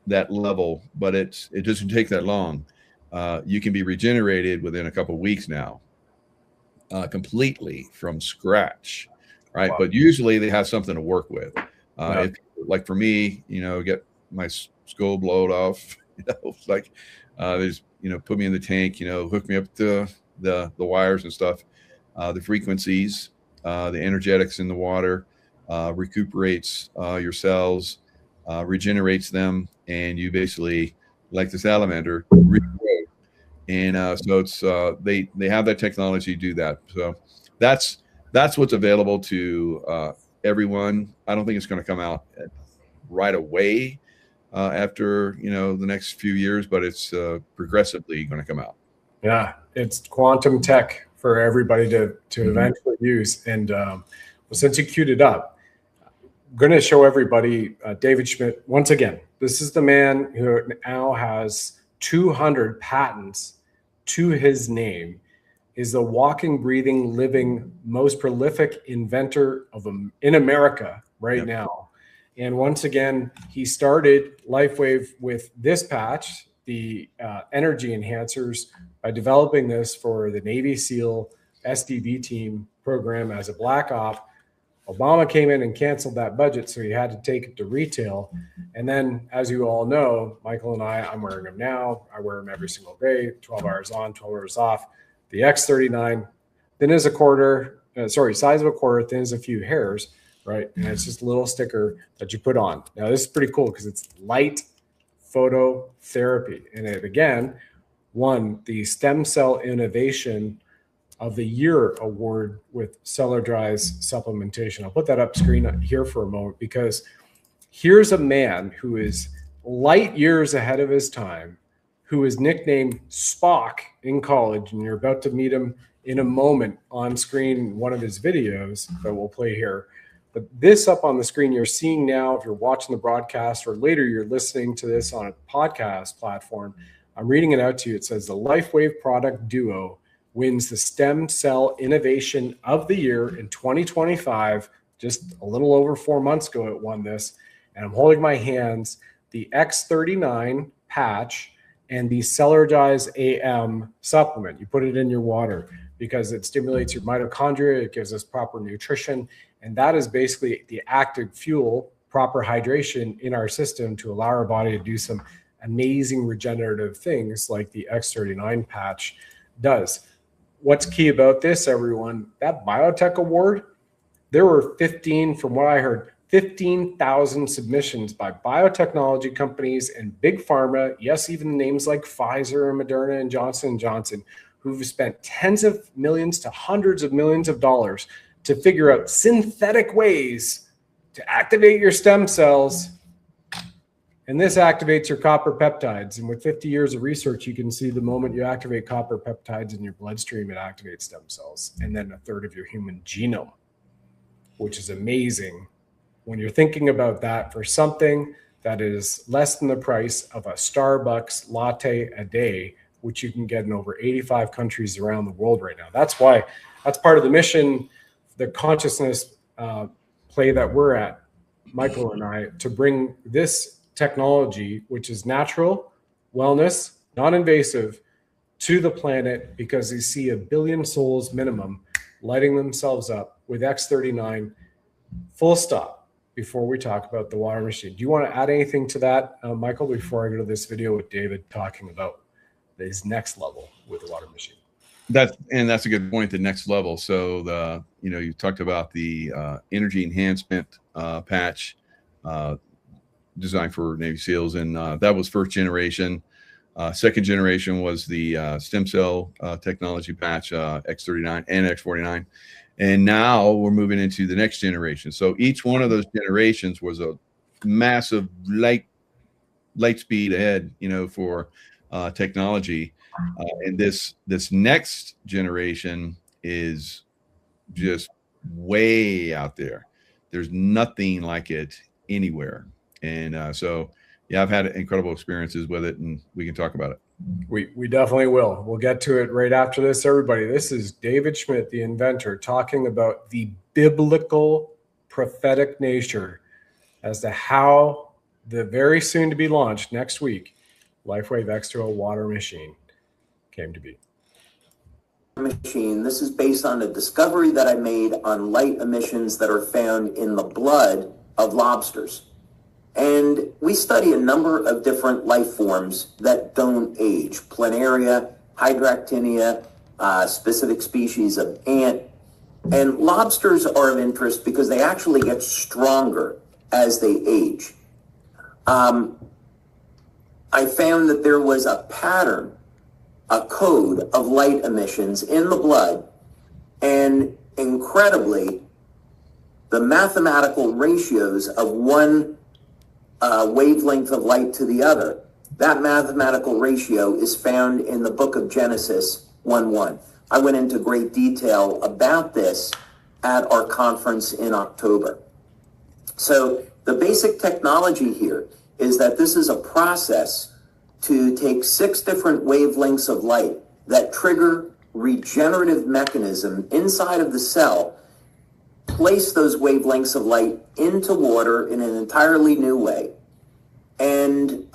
level, but it doesn't take that long. You can be regenerated within a couple of weeks now, completely from scratch, right? Wow. But usually they have something to work with. If, like for me, get my skull blown off, like they just, put me in the tank, hook me up to the wires and stuff, the frequencies, the energetics in the water, recuperates your cells, regenerates them, and you basically, like the salamander, regrow. And so it's they have that technology to do that. So that's what's available to everyone. I don't think it's going to come out right away after the next few years, but it's progressively going to come out. Yeah, it's quantum tech for everybody to eventually use. And well, since you queued it up, I'm going to show everybody David Schmidt once again. This is the man who now has 200 patents to his name, is the walking, breathing, living, most prolific inventor in America right now. And once again, he started LifeWave with this patch, the energy enhancers, by developing this for the Navy SEAL SDV team program as a black op. Obama came in and canceled that budget, so he had to take it to retail. And then, as you all know, Michael and I'm wearing them now. I wear them every single day, 12 hours on, 12 hours off. The X39, thin as a quarter, size of a quarter, thin as a few hairs, right? And it's just a little sticker that you put on. Now, this is pretty cool because it's light phototherapy. And it, again, won the Stem Cell Innovation of the Year award with Cellar Dry's supplementation. I'll put that up screen here for a moment, because here's a man who is light years ahead of his time, who is nicknamed Spock in college, and you're about to meet him in a moment on screen in one of his videos that we'll play here. But this up on the screen you're seeing now, if you're watching the broadcast or later you're listening to this on a podcast platform, I'm reading it out to you. It says the LifeWave product duo wins the Stem Cell Innovation of the Year in 2025. Just a little over 4 months ago it won this. And I'm holding my hands the X39 patch and the Cellar Dry's AM supplement. You put it in your water because it stimulates your mitochondria. It gives us proper nutrition. And that is basically the active fuel, proper hydration in our system to allow our body to do some amazing regenerative things like the X39 patch does. What's key about this, everyone, that biotech award, there were 15, from what I heard, 15,000 submissions by biotechnology companies and big pharma. Yes, even names like Pfizer and Moderna and Johnson & Johnson, who've spent tens of millions to hundreds of millions of dollars to figure out synthetic ways to activate your stem cells. And this activates your copper peptides. And with 50 years of research, you can see the moment you activate copper peptides in your bloodstream, it activates stem cells, and then a third of your human genome, which is amazing when you're thinking about that for something that is less than the price of a Starbucks latte a day, which you can get in over 85 countries around the world right now. That's why, that's part of the mission, the consciousness play that we're at, Michael and I, to bring this technology, which is natural, wellness, non-invasive, to the planet, because they see 1 billion souls minimum lighting themselves up with X39, full stop, before we talk about the water machine. Do you want to add anything to that, Michael, before I go to this video with David talking about his next level with the water machine? That's a good point, the next level. So you talked about the energy enhancement patch designed for Navy SEALs, and that was first generation. Second generation was the stem cell technology patch, X39 and X49. And now we're moving into the next generation. So each one of those generations was a massive light speed ahead, for technology. And this next generation is just way out there. There's nothing like it anywhere. And so, yeah, I've had incredible experiences with it, and we can talk about it. We definitely will. We'll get to it right after this, everybody. This is David Schmidt, the inventor, talking about the biblical prophetic nature as to how the very soon to be launched next week LifeWave X2O water machine came to be. Machine. This is based on a discovery that I made on light emissions that are found in the blood of lobsters. And we study a number of different life forms that don't age: planaria, hydractinia, specific species of ant. And lobsters are of interest because they actually get stronger as they age. I found that there was a pattern, a code of light emissions in the blood, and incredibly, the mathematical ratios of one wavelength of light to the other, that mathematical ratio is found in the book of Genesis 1:1. I went into great detail about this at our conference in October. So the basic technology here is that this is a process to take 6 different wavelengths of light that trigger regenerative mechanism inside of the cell, place those wavelengths of light into water in an entirely new way, and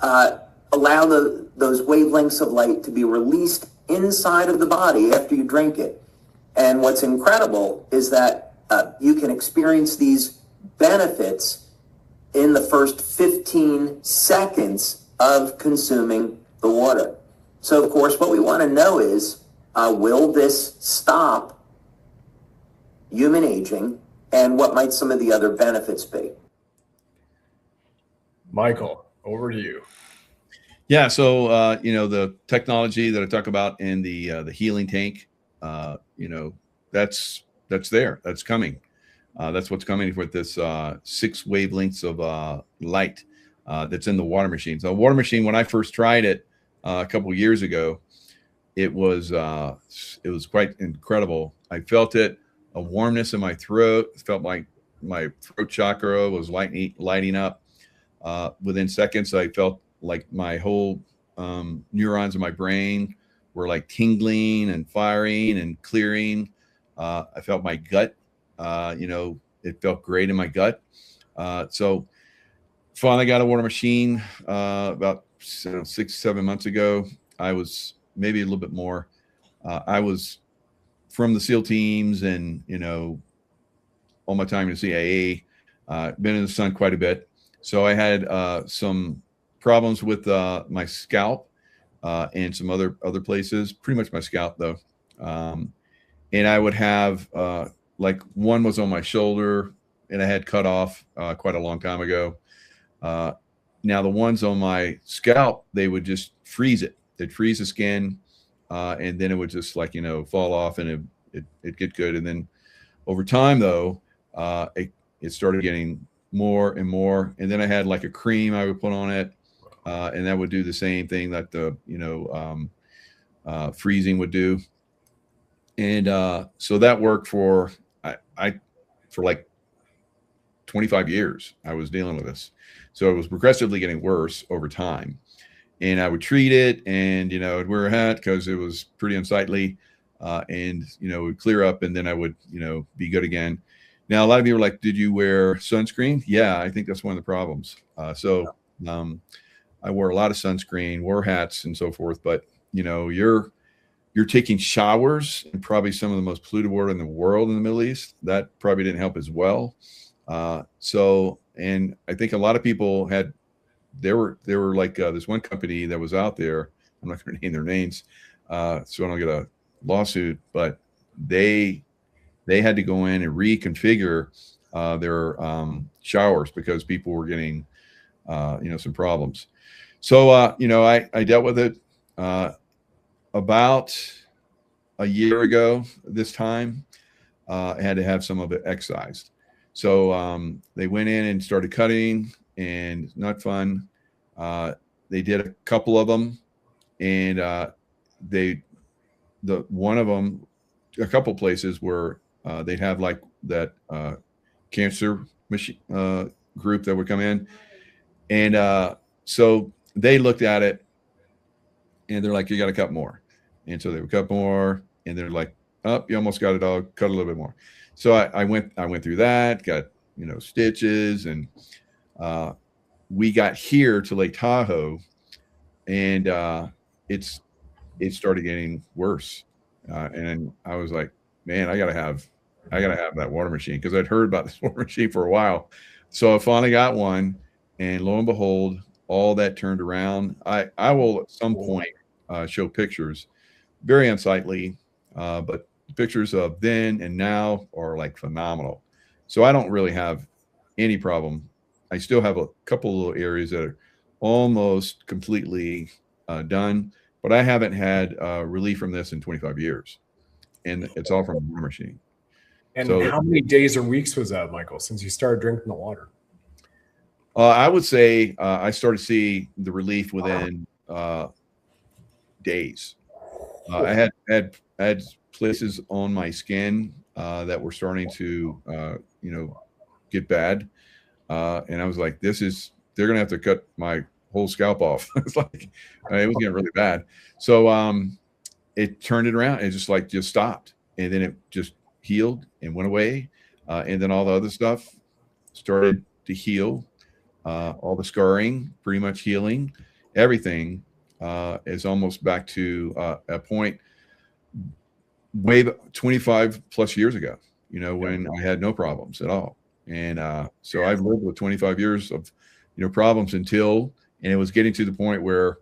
allow those wavelengths of light to be released inside of the body after you drink it. And what's incredible is that you can experience these benefits in the first 15 seconds of consuming the water. So, of course, what we want to know is, will this stop human aging, and what might some of the other benefits be? Michael, over to you. Yeah, so you know, the technology that I talk about in the healing tank, you know, that's there, that's coming. That's what's coming with this 6 wavelengths of light that's in the water machine. So, water machine, when I first tried it a couple of years ago, it was quite incredible. I felt it, a warmness in my throat. It felt like my throat chakra was lighting up. Within seconds, I felt like my whole neurons in my brain were like tingling and firing and clearing. I felt my gut, you know, it felt great in my gut. So finally got a water machine about 6-7 months ago. I was maybe a little bit more. I was from the SEAL teams and, you know, all my time in the CIA, been in the sun quite a bit. So I had some problems with my scalp and some other places, pretty much my scalp though. And I would have like one was on my shoulder and I had cut off quite a long time ago. Now the ones on my scalp, they would just freeze it. They'd freeze the skin and then it would just, like, you know, fall off and it'd get good. And then over time though, it started getting more and more. And then I had like a cream I would put on it. And that would do the same thing that the, you know, freezing would do. And so that worked for for like 25 years. I was dealing with this. So it was progressively getting worse over time. And I would treat it and, you know, I'd wear a hat because it was pretty unsightly. And, you know, it would clear up and then I would, you know, be good again. Now, a lot of people are like, did you wear sunscreen? Yeah, I think that's one of the problems. I wore a lot of sunscreen, wore hats and so forth. But, you know, you're taking showers in probably some of the most polluted water in the world in the Middle East. That probably didn't help as well. And I think a lot of people there were like this one company that was out there. I'm not going to name their names, so I don't get a lawsuit. But they had to go in and reconfigure their showers because people were getting you know, some problems. So you know, I dealt with it about a year ago. This time, I had to have some of it excised. So they went in and started cutting, and not fun. They did a couple of them, and one of them, a couple places where they'd have like that cancer machine group that would come in, and so they looked at it, and they're like, "You got to cut more," and so they would cut more, and they're like, "Oh, you almost got it all. Cut a little bit more." So I went through that, got, you know, stitches, and we got here to Lake Tahoe, and it started getting worse, and I was like, man, I gotta have that water machine, because I'd heard about this water machine for a while. So I finally got one, and lo and behold, all that turned around. I will at some point show pictures. Very unsightly. but pictures of then and now are like phenomenal. So I don't really have any problem. I still have a couple of little areas that are almost completely done, but I haven't had relief from this in 25 years. And it's all from the water machine. And so, how many days or weeks was that, Michael, since you started drinking the water? I would say I started to see the relief within days. I had places on my skin that were starting to, get bad. And I was like, they're going to have to cut my whole scalp off. It's like, it was getting really bad. So it turned it around. It just stopped. And then it just healed and went away. And then all the other stuff started to heal. All the scarring, pretty much healing. Everything is almost back to a point way 25 plus years ago, when I had no problems at all. And so I've lived with 25 years of, problems and it was getting to the point where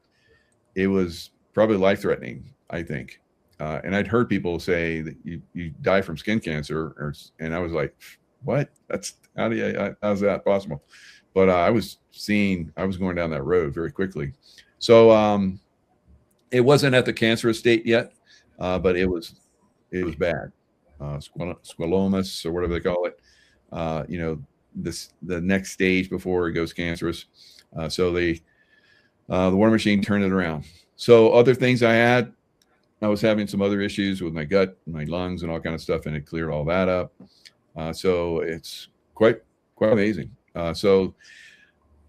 it was probably life-threatening, I think. And I'd heard people say that you die from skin cancer, and I was like, what? How's that possible? But I was going down that road very quickly. So it wasn't at the cancerous state yet, but it was bad. Squalomas or whatever they call it. The next stage before it goes cancerous. So the water machine turned it around. So other things I was having some other issues with my gut, my lungs, and all kind of stuff, and it cleared all that up. So it's quite amazing. So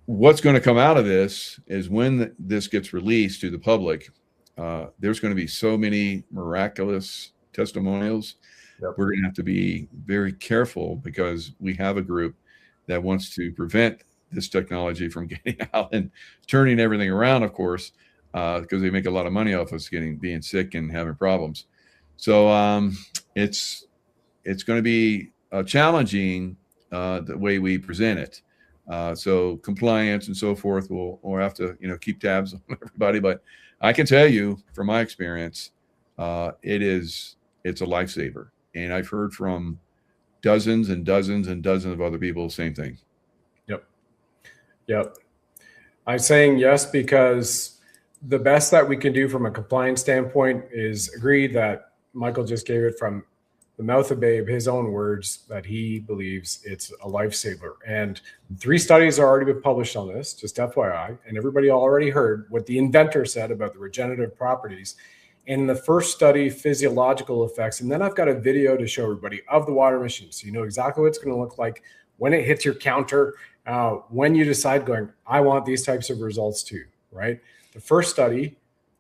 what's going to come out of this is when this gets released to the public, there's going to be so many miraculous testimonials. Yep. We're going to have to be very careful because we have a group that wants to prevent this technology from getting out and turning everything around, of course, because they make a lot of money off us being sick and having problems. So it's going to be challenging the way we present it. So compliance and so forth, we'll have to, keep tabs on everybody. But I can tell you from my experience, it's a lifesaver. And I've heard from dozens and dozens and dozens of other people, same thing. Yep. I'm saying yes, because the best that we can do from a compliance standpoint is agree that Michael just gave it from the mouth of babe, his own words, that he believes it's a lifesaver. And 3 studies have already been published on this, just FYI. And everybody already heard what the inventor said about the regenerative properties. In the first study, physiological effects. And then I've got a video to show everybody of the water machine. So you know exactly what it's going to look like when it hits your counter, when you decide I want these types of results too, right? The first study,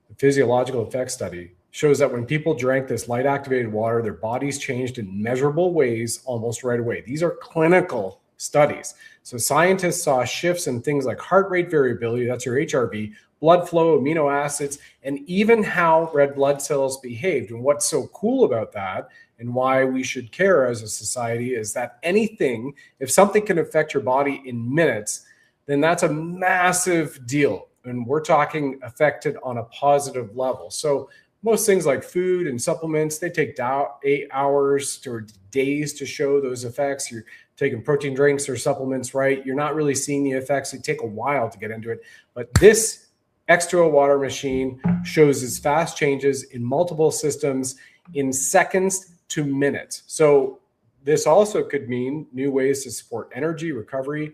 the physiological effects study, shows that when people drank this light activated water, their bodies changed in measurable ways almost right away. These are clinical studies. So scientists saw shifts in things like heart rate variability, that's your HRV, blood flow, amino acids, and even how red blood cells behaved. And what's so cool about that and why we should care as a society is that if something can affect your body in minutes, then that's a massive deal. And we're talking affected on a positive level. So most things like food and supplements, they take 8 hours to days to show those effects. You're taking protein drinks or supplements, right? You're not really seeing the effects. It take a while to get into it. But this X2O water machine shows its fast changes in multiple systems in seconds to minutes. So this also could mean new ways to support energy, recovery,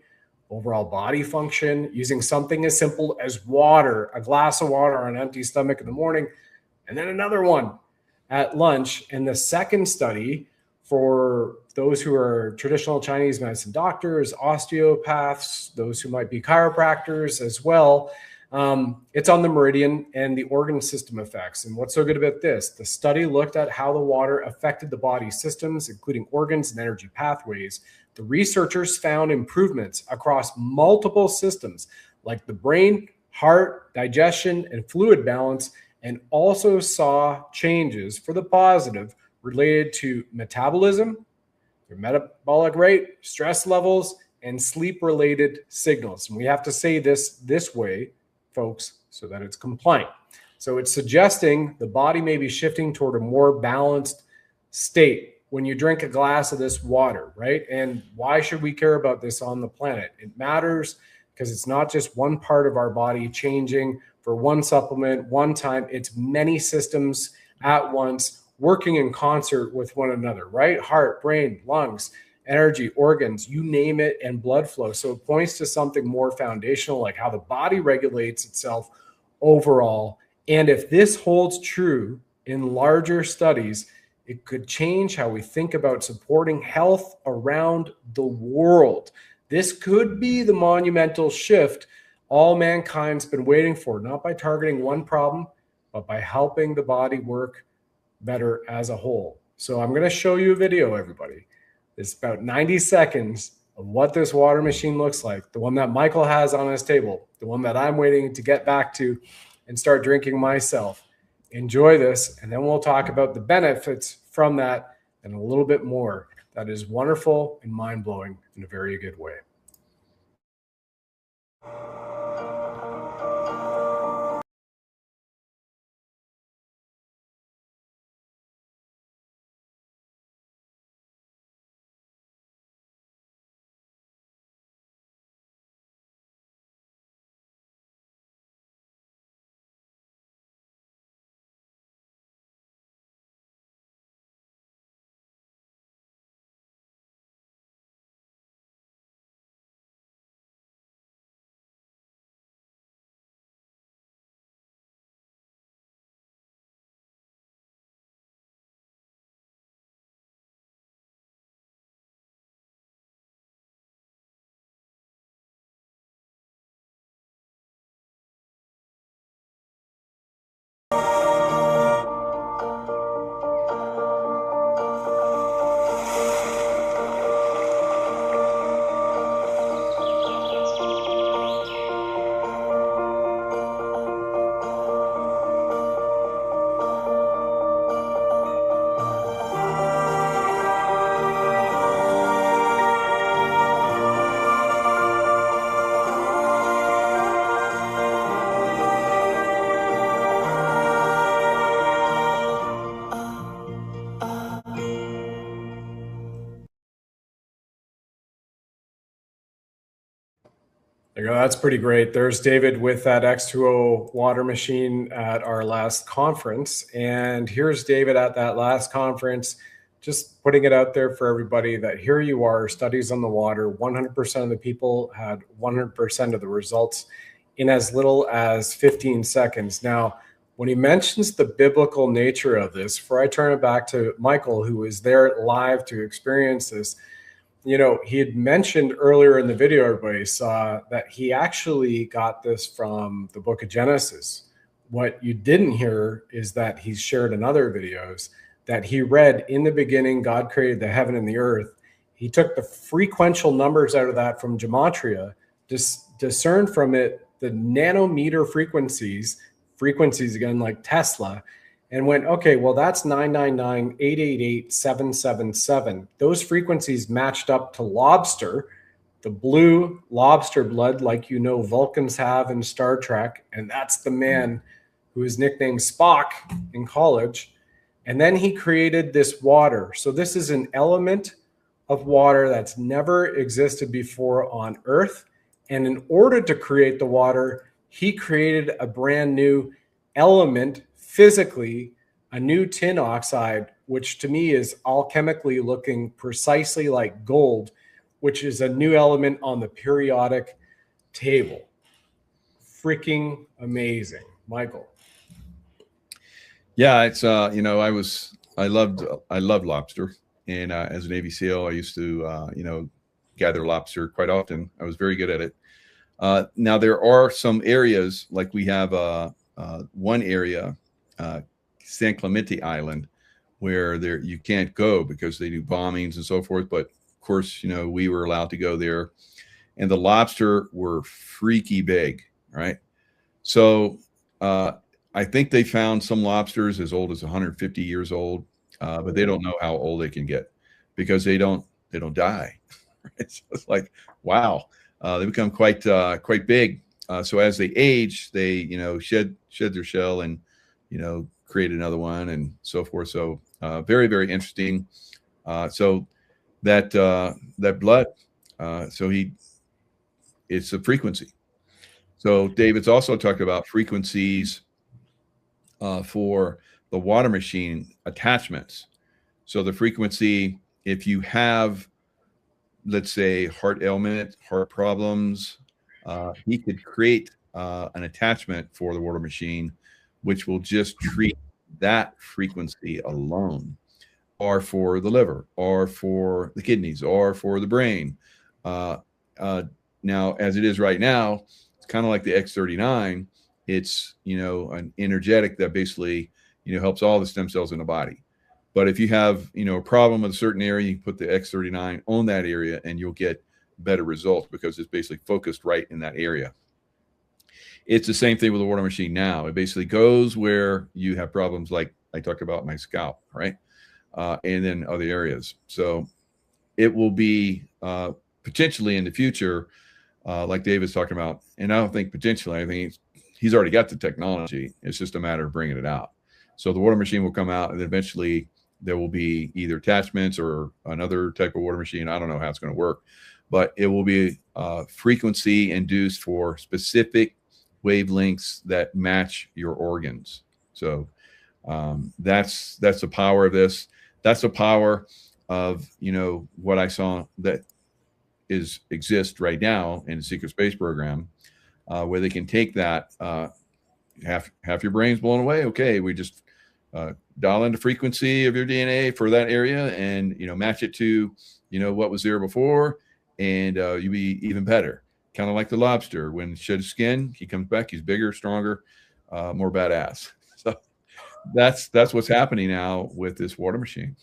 overall body function, using something as simple as water, a glass of water on an empty stomach in the morning, and then another one at lunch. And the second study, for those who are traditional Chinese medicine doctors, osteopaths, those who might be chiropractors as well, it's on the meridian and the organ system effects. And what's so good about this? The study looked at how the water affected the body systems, including organs and energy pathways. The researchers found improvements across multiple systems like the brain, heart, digestion, and fluid balance, and also saw changes for the positive related to metabolism, your metabolic rate, stress levels, and sleep-related signals. And we have to say this way, folks, so that it's compliant. So it's suggesting the body may be shifting toward a more balanced state when you drink a glass of this water, right? And why should we care about this on the planet? It matters because it's not just one part of our body changing for one supplement, one time. It's many systems at once working in concert with one another, right? Heart, brain, lungs, energy, organs, you name it, and blood flow. So it points to something more foundational, like how the body regulates itself overall. And if this holds true in larger studies, it could change how we think about supporting health around the world. This could be the monumental shift all mankind's been waiting for, not by targeting one problem, but by helping the body work better as a whole. So I'm going to show you a video, everybody. It's about 90 seconds of what this water machine looks like, the one that Michael has on his table, the one that I'm waiting to get back to and start drinking myself. Enjoy this, and then we'll talk about the benefits from that and a little bit more. That is wonderful and mind-blowing in a very good way. There you go. That's pretty great. There's David with that X2O water machine at our last conference. And here's David at that last conference, just putting it out there for everybody that here you are, studies on the water. 100% of the people had 100% of the results in as little as 15 seconds. Now, when he mentions the biblical nature of this, before I turn it back to Michael, who was there live to experience this, you know, he had mentioned earlier in the video, everybody saw, that he actually got this from the book of Genesis. What you didn't hear is that he's shared in other videos that he read, in the beginning, God created the heaven and the earth. He took the frequential numbers out of that from gematria, discerned from it the nanometer frequencies again, like Tesla, and went, okay, well, that's 999,888,777. Those frequencies matched up to lobster, the blue lobster blood, like you know Vulcans have in Star Trek, and that's the man who is nicknamed Spock in college. And then he created this water. So this is an element of water that's never existed before on Earth. And in order to create the water, he created a brand new element physically, a new tin oxide, which to me is alchemically looking precisely like gold, which is a new element on the periodic table. Freaking amazing. Michael. Yeah, it's you know, I loved lobster, and as a Navy SEAL, I used to you know, gather lobster quite often. I was very good at it. Now there are some areas, like we have one area, San Clemente Island, where there you can't go because they do bombings and so forth. But of course, you know, we were allowed to go there, and the lobster were freaky big, right? So I think they found some lobsters as old as 150 years old, but they don't know how old they can get because they don't die. Right? So it's like, wow, they become quite big. So as they age, they, you know, shed their shell and create another one and so forth. So very, very interesting. So that blood, it's a frequency. So David's also talked about frequencies for the water machine attachments. So the frequency, if you have, let's say, heart ailment, heart problems, he could create an attachment for the water machine, which will just treat that frequency alone, or for the liver, or for the kidneys, or for the brain. Now, as it is right now, it's kind of like the X39. It's, an energetic that basically, helps all the stem cells in the body. But if you have, a problem with a certain area, you can put the X39 on that area and you'll get better results because it's basically focused right in that area. It's the same thing with the water machine now. It basically goes where you have problems, like I talked about my scalp, right? And then other areas. So it will be potentially in the future, like David's talking about. And I don't think potentially, I think he's already got the technology. It's just a matter of bringing it out. So the water machine will come out, and then eventually there will be either attachments or another type of water machine. I don't know how it's going to work, but it will be frequency induced for specific wavelengths that match your organs. So that's the power of this. That's the power of, what I saw that exists right now in the secret space program, where they can take that, half your brain's blown away. Okay, we just dial in the frequency of your DNA for that area and, match it to, what was there before, and you'll be even better. Kind of like the lobster. When it sheds skin, he comes back, he's bigger, stronger, more badass. So that's what's happening now with this water machine.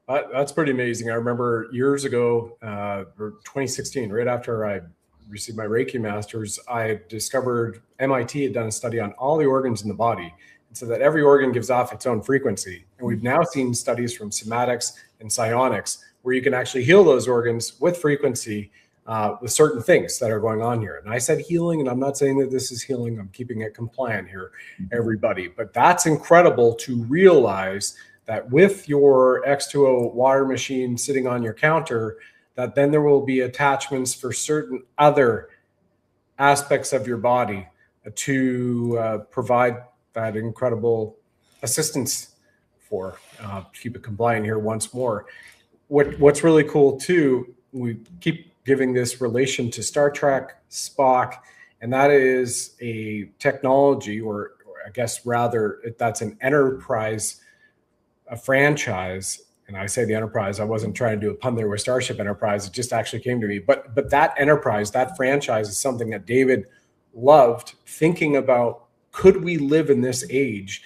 That's pretty amazing. I remember years ago, or 2016, right after I received my Reiki Masters, I discovered MIT had done a study on all the organs in the body, and so that every organ gives off its own frequency. And we've now seen studies from somatics and psionics where you can actually heal those organs with frequency, with certain things that are going on here. And I said healing, and I'm not saying that this is healing. I'm keeping it compliant here, everybody. But that's incredible to realize that with your X2O water machine sitting on your counter, that then there will be attachments for certain other aspects of your body to provide that incredible assistance for. Keep it compliant here once more. What's really cool too, we keep giving this relation to Star Trek, Spock, and that is a technology, or I guess rather that's an enterprise, a franchise. And I say the Enterprise, I wasn't trying to do a pun there with Starship Enterprise. It just actually came to me. But that enterprise, that franchise is something that David loved thinking about. Could we live in this age?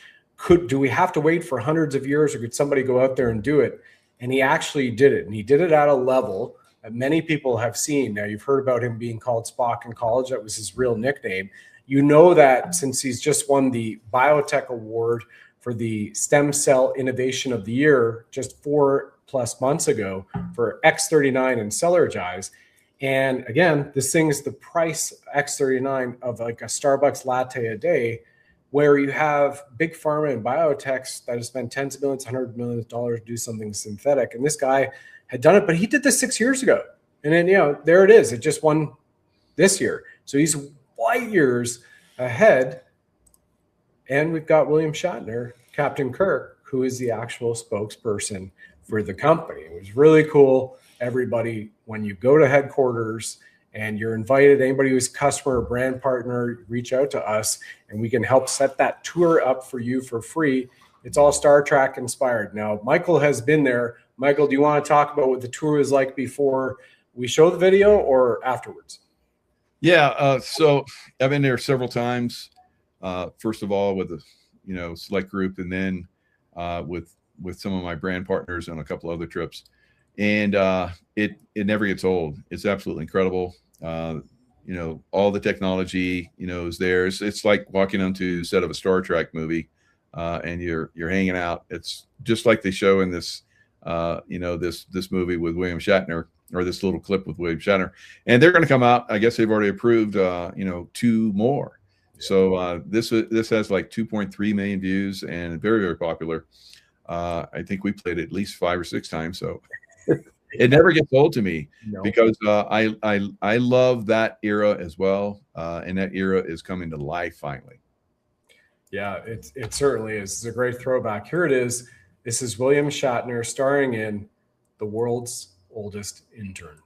Do we have to wait for hundreds of years, or could somebody go out there and do it? And he actually did it. And he did it at a level that many people have seen. Now, you've heard about him being called Spock in college. That was his real nickname. You know that since he's just won the Biotech Award for the Stem Cell Innovation of the Year just 4+ months ago for X39 and Celergize. And again, this thing is the price, X39, of like a Starbucks latte a day, where you have big pharma and biotechs that have spent tens of millions, $100 million to do something synthetic. And this guy had done it, but he did this 6 years ago. And then, there it is. It just won this year. So he's light years ahead. And we've got William Shatner, Captain Kirk, who is the actual spokesperson for the company. It was really cool. Everybody, when you go to headquarters and you're invited, anybody who's customer or brand partner, reach out to us and we can help set that tour up for you for free. It's all Star Trek inspired. Now, Michael has been there. Michael, do you want to talk about what the tour was like before we show the video or afterwards? Yeah. So I've been there several times. First of all, with a select group, and then with some of my brand partners on a couple other trips, and it never gets old. It's absolutely incredible. All the technology is there. It's like walking onto the set of a Star Trek movie, and you're hanging out. It's just like they show in this this movie with William Shatner, or this little clip with William Shatner, and they're going to come out. I guess they've already approved 2 more. So this has like 2.3 million views and very, very popular. I think we played it at least 5 or 6 times. So it never gets old to me because I love that era as well. And that era is coming to life finally. Yeah, it certainly is. It's a great throwback. Here it is. This is William Shatner starring in The World's Oldest Intern.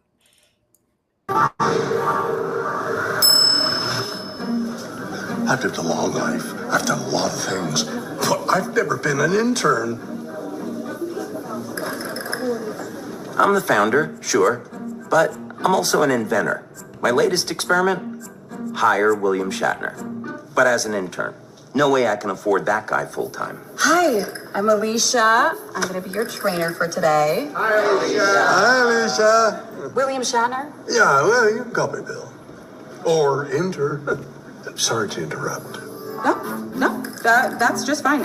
I've lived a long life. I've done a lot of things, but I've never been an intern. I'm the founder, sure, but I'm also an inventor. My latest experiment? Hire William Shatner, but as an intern. No way I can afford that guy full-time. Hi, I'm Alicia. I'm going to be your trainer for today. Hi, Alicia. Hi, Alicia. William Shatner? Yeah, well, you can call me Bill. Or intern. Sorry to interrupt. No, that's just fine.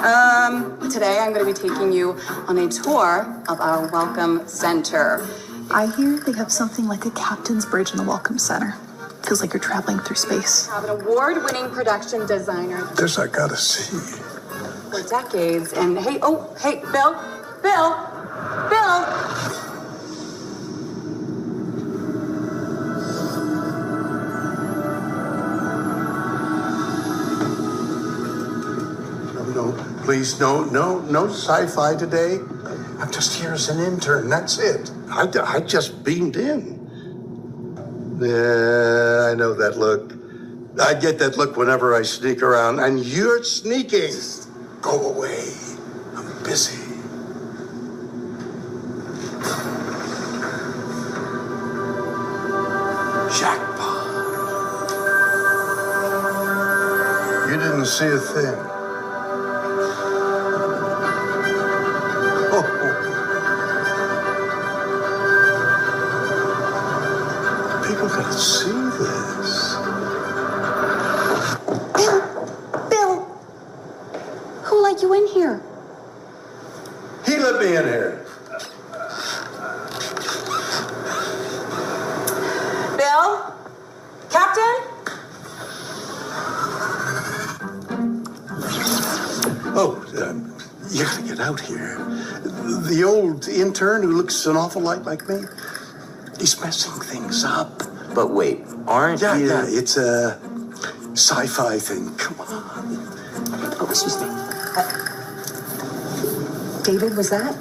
Today I'm going to be taking you on a tour of our Welcome Center. I hear they have something like a captain's bridge in the Welcome Center. Feels like you're traveling through space. I have an award-winning production designer. This I gotta see. For decades, and hey, Bill. No, please, no sci-fi today. I'm just here as an intern, that's it. I just beamed in. Yeah, I know that look. I get that look whenever I sneak around, and you're sneaking. Go away. I'm busy. Jackpot. You didn't see a thing. Gotta see this. Bill, who let you in here? He let me in here. Bill? Captain? Oh, you gotta get out here. The old intern who looks an awful lot like me, he's messing things up. But wait, aren't you? Yeah, it's a sci-fi thing. Come on. Oh, excuse me. David, was that?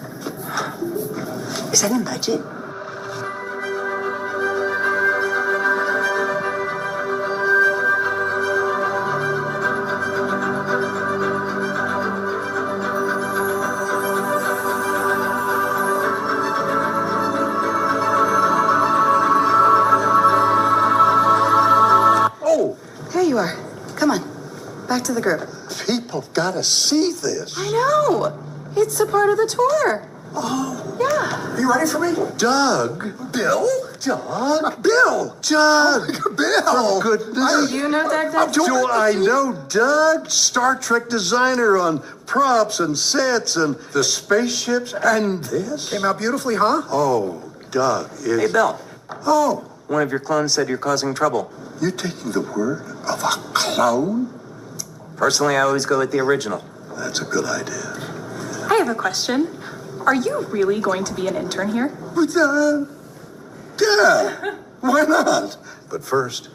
Is that in budget? There you are. Come on. Back to the group. People gotta see this. I know. It's a part of the tour. Oh. Yeah. Are you ready for me? Doug. Bill? Doug. Bill. Doug. Bill. For goodness. Do you know Doug? Do I know Doug? Star Trek designer on props and sets and the spaceships and this. Came out beautifully, huh? Oh, Doug is... Hey, Bill. Oh. One of your clones said you're causing trouble. You're taking the word of a clone? Personally, I always go with the original. That's a good idea. I have a question. Are you really going to be an intern here? Yeah. Why not? But first,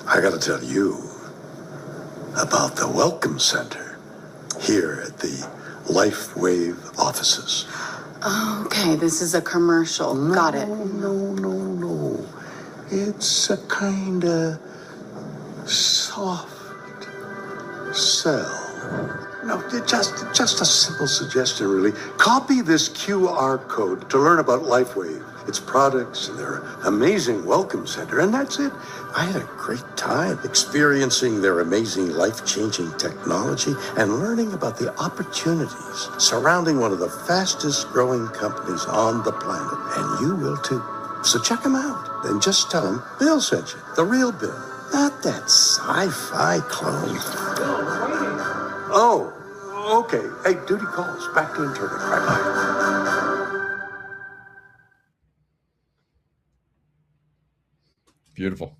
I gotta tell you about the Welcome Center here at the LifeWave offices. Okay, this is a commercial. Got it. No. It's a kind of soft sell. No, just a simple suggestion, really. Copy this QR code to learn about LifeWave, its products, and their amazing Welcome Center, and that's it. I had a great time experiencing their amazing life-changing technology and learning about the opportunities surrounding one of the fastest-growing companies on the planet, and you will too. So check them out, and just tell them Bill sent you, the real Bill, not that sci-fi clone. Oh, okay. Hey, duty calls. Back to interning. Bye-bye. Beautiful.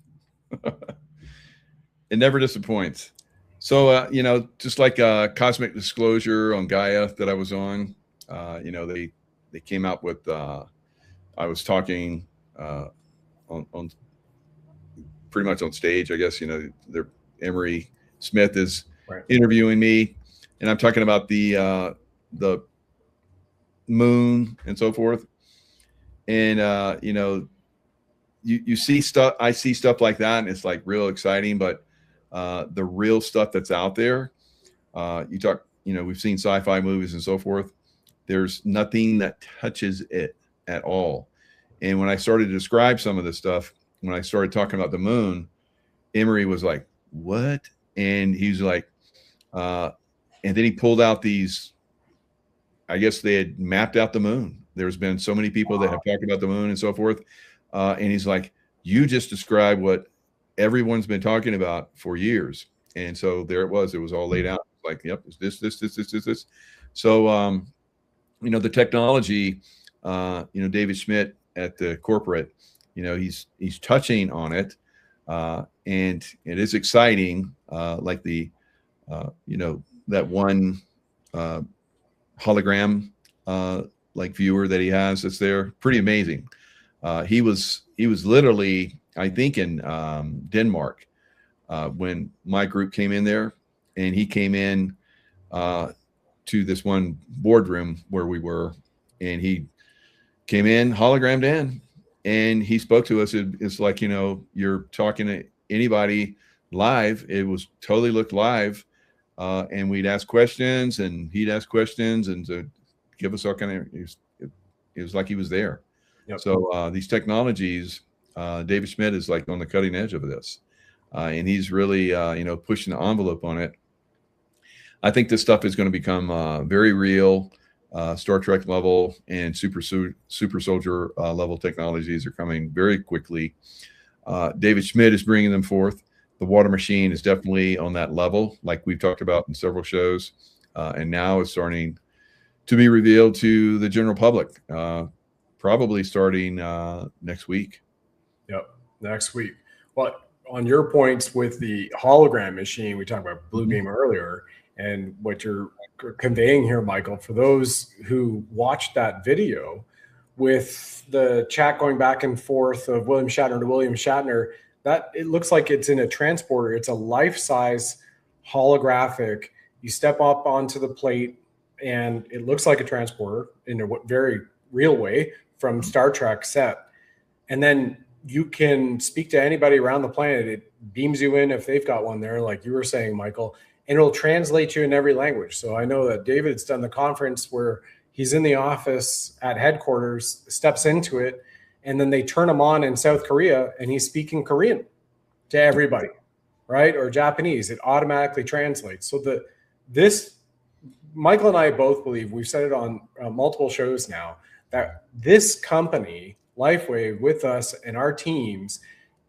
It never disappoints. So, you know, just like Cosmic Disclosure on Gaia that I was on, you know, they came out with, I was talking on pretty much on stage, I guess, you know, Emery Smith is interviewing me, and I'm talking about the moon and so forth. And, you know, you see stuff, I see stuff like that, and it's like real exciting, but the real stuff that's out there, you know, we've seen sci-fi movies and so forth. There's nothing that touches it at all. And when I started to describe some of this stuff, when I started talking about the moon, Emery was like, what? And he's like, and then he pulled out these, I guess they had mapped out the moon. There's been so many people that have talked about the moon and so forth. And he's like, you just described what everyone's been talking about for years. And so there it was all laid out. Like, yep, it's this. So, you know, the technology, you know, David Schmidt at the corporate, you know, he's touching on it. And it is exciting. Like the, you know, that one hologram like viewer that he has that's there, pretty amazing. He was literally, I think, in Denmark when my group came in there, and he came in to this one boardroom where we were, and he came in, hologrammed in, and he spoke to us. It's like, you know, you're talking to anybody live. It was totally looked live, and we'd ask questions, and he'd ask questions, and to give us all kind of, it was like he was there. Yep. So these technologies, David Schmidt is like on the cutting edge of this, and he's really, you know, pushing the envelope on it. I think this stuff is going to become very real. Star Trek level and super soldier level technologies are coming very quickly. David Schmidt is bringing them forth. The water machine is definitely on that level, like we've talked about in several shows, and now it's starting to be revealed to the general public, probably starting next week. Yep, next week. Well, on your points with the hologram machine, we talked about Blue Beam earlier, and what you're conveying here, Michael, for those who watched that video with the chat going back and forth of William Shatner to William Shatner, that it looks like it's in a transporter. It's a life-size holographic. You step up onto the plate, and it looks like a transporter in a very real way from Star Trek set. And then you can speak to anybody around the planet. It beams you in if they've got one there, like you were saying, Michael, and it'll translate you in every language. So I know that David's done the conference where he's in the office at headquarters, steps into it, and then they turn him on in South Korea, and he's speaking Korean to everybody, right? Or Japanese. It automatically translates. So this, Michael and I both believe, we've said it on multiple shows now, that this company, LifeWave, with us and our teams,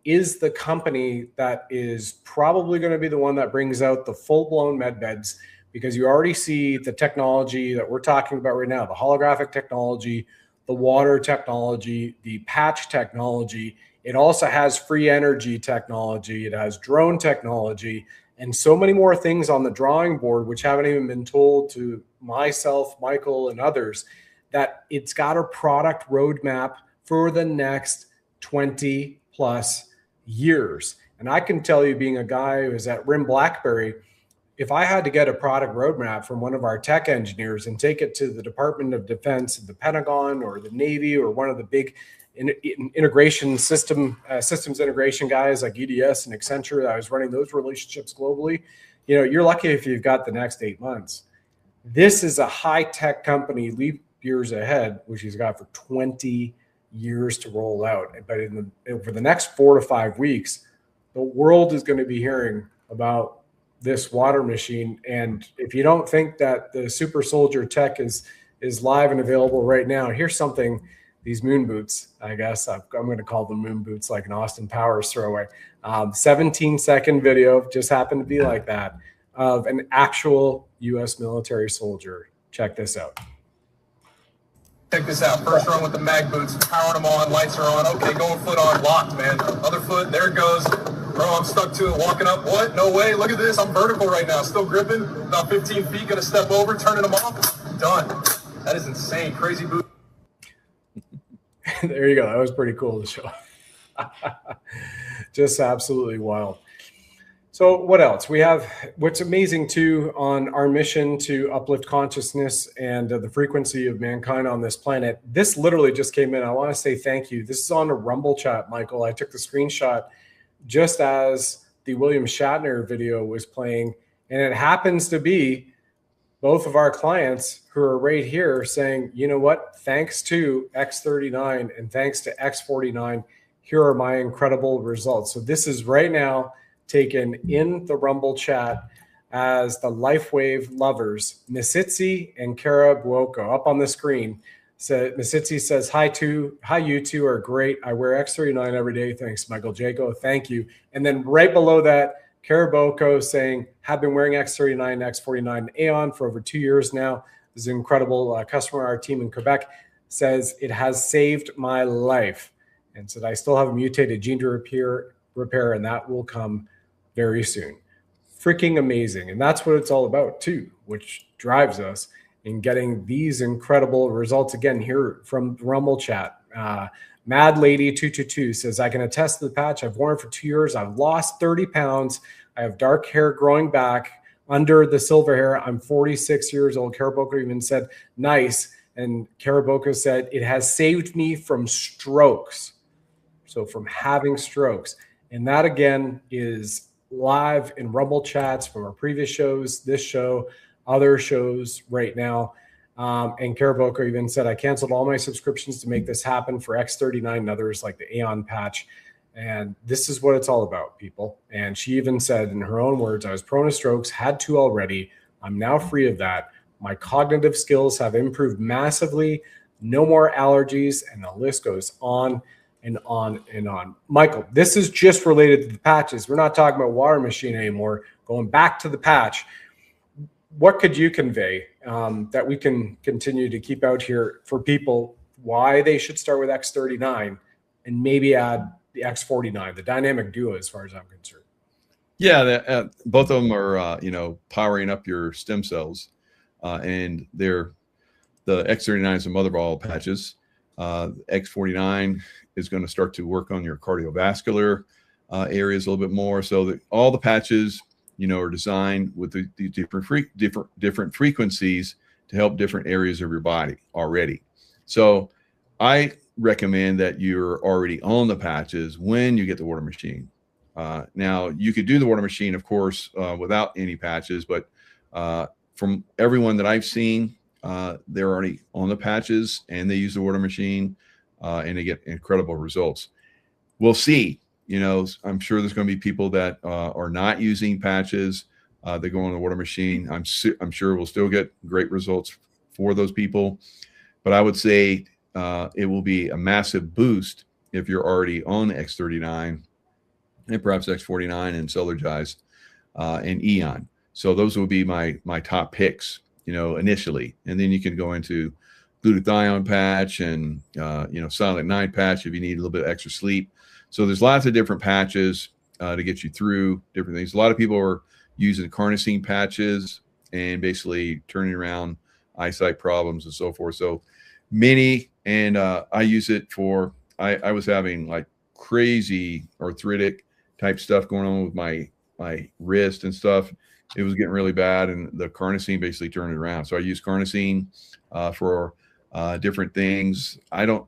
is the company that is probably going to be the one that brings out the full-blown med beds, because you already see the technology that we're talking about right now, the holographic technology, the water technology, the patch technology. It also has free energy technology. It has drone technology, and so many more things on the drawing board, which haven't even been told to myself, Michael, and others, that it's got a product roadmap for the next 20 plus years. And I can tell you, being a guy who is at RIM BlackBerry, if I had to get a product roadmap from one of our tech engineers and take it to the Department of Defense, the Pentagon, or the Navy, or one of the big integration systems integration guys like EDS and Accenture, I was running those relationships globally, you know, you're lucky if you've got the next 8 months. This is a high-tech company, leap years ahead, which he's got for 20 years to roll out. But over the next 4 to 5 weeks, the world is going to be hearing about this water machine. And if you don't think that the super soldier tech is live and available right now, here's something. These moon boots, I guess I'm going to call them moon boots, like an Austin Powers throwaway. 17-second video, just happened to be like that, of an actual U.S. military soldier. Check this out. Check this out. First run with the mag boots, powering them on, lights are on. Okay, going foot on, locked, man. Other foot, there it goes. Bro, I'm stuck to it, walking up. What? No way. Look at this. I'm vertical right now. Still gripping. About 15 feet. Gonna step over, turning them off. Done. That is insane. Crazy boot. There you go. That was pretty cool to show. Just absolutely wild. So what else? We have what's amazing too on our mission to uplift consciousness and the frequency of mankind on this planet. This literally just came in. I want to say thank you. This is on a Rumble chat, Michael. I took the screenshot just as the William Shatner video was playing. And it happens to be both of our clients who are right here saying, you know what, thanks to X39 and thanks to X49, here are my incredible results. So this is right now taken in the Rumble chat as the LifeWave lovers, Misitzi and Kara Buoko, up on the screen. So Misitzi says, hi, you two are great. I wear X39 every day. Thanks, Michael Jaco. Thank you. And then right below that, Kara Buoko saying, have been wearing X39, X49 Aeon for over 2 years now. This is an incredible customer. Our team in Quebec says it has saved my life. And said, I still have a mutated gene to repair, and that will come very soon. Freaking amazing. And that's what it's all about too, which drives us in getting these incredible results. Again, here from Rumble chat, Mad Lady 222 says, I can attest to the patch. I've worn it for 2 years. I've lost 30 pounds. I have dark hair growing back under the silver hair. I'm 46 years old. Karaboko even said, nice. And Karaboko said, it has saved me from strokes. So from having strokes. And that again is live in Rumble chats from our previous shows, this show, other shows right now. And Karaboko even said, I canceled all my subscriptions to make this happen for X39 and others like the Aeon patch. And this is what it's all about, people. And she even said in her own words, I was prone to strokes, had two already. I'm now free of that. My cognitive skills have improved massively. No more allergies. And the list goes on and on and on. Michael, this is just related to the patches. We're not talking about water machine anymore. Going back to the patch, what could you convey that we can continue to keep out here for people, why they should start with X39 and maybe add the X49, the dynamic duo as far as I'm concerned? Yeah, both of them are, powering up your stem cells. And they're the X39 is the mother of all patches. X49 is going to start to work on your cardiovascular areas a little bit more. So that all the patches, are designed with the different frequencies to help different areas of your body already. So I recommend that you're already on the patches when you get the water machine. Now you could do the water machine, of course, without any patches, but from everyone that I've seen, they're already on the patches and they use the water machine and they get incredible results. We'll see. I'm sure there's going to be people that are not using patches. They go on the water machine. I'm sure we'll still get great results for those people. But I would say it will be a massive boost if you're already on X39 and perhaps X49 and Celergize and Eon. So those will be my top picks, initially. And then you can go into glutathione patch and, silent night patch if you need a little bit of extra sleep. So there's lots of different patches to get you through different things. A lot of people are using carnosine patches and basically turning around eyesight problems and so forth. So many, and I use it for, I was having like crazy arthritic type stuff going on with my wrist and stuff. It was getting really bad, and the carnosine basically turned it around. So I use carnosine for different things. I don't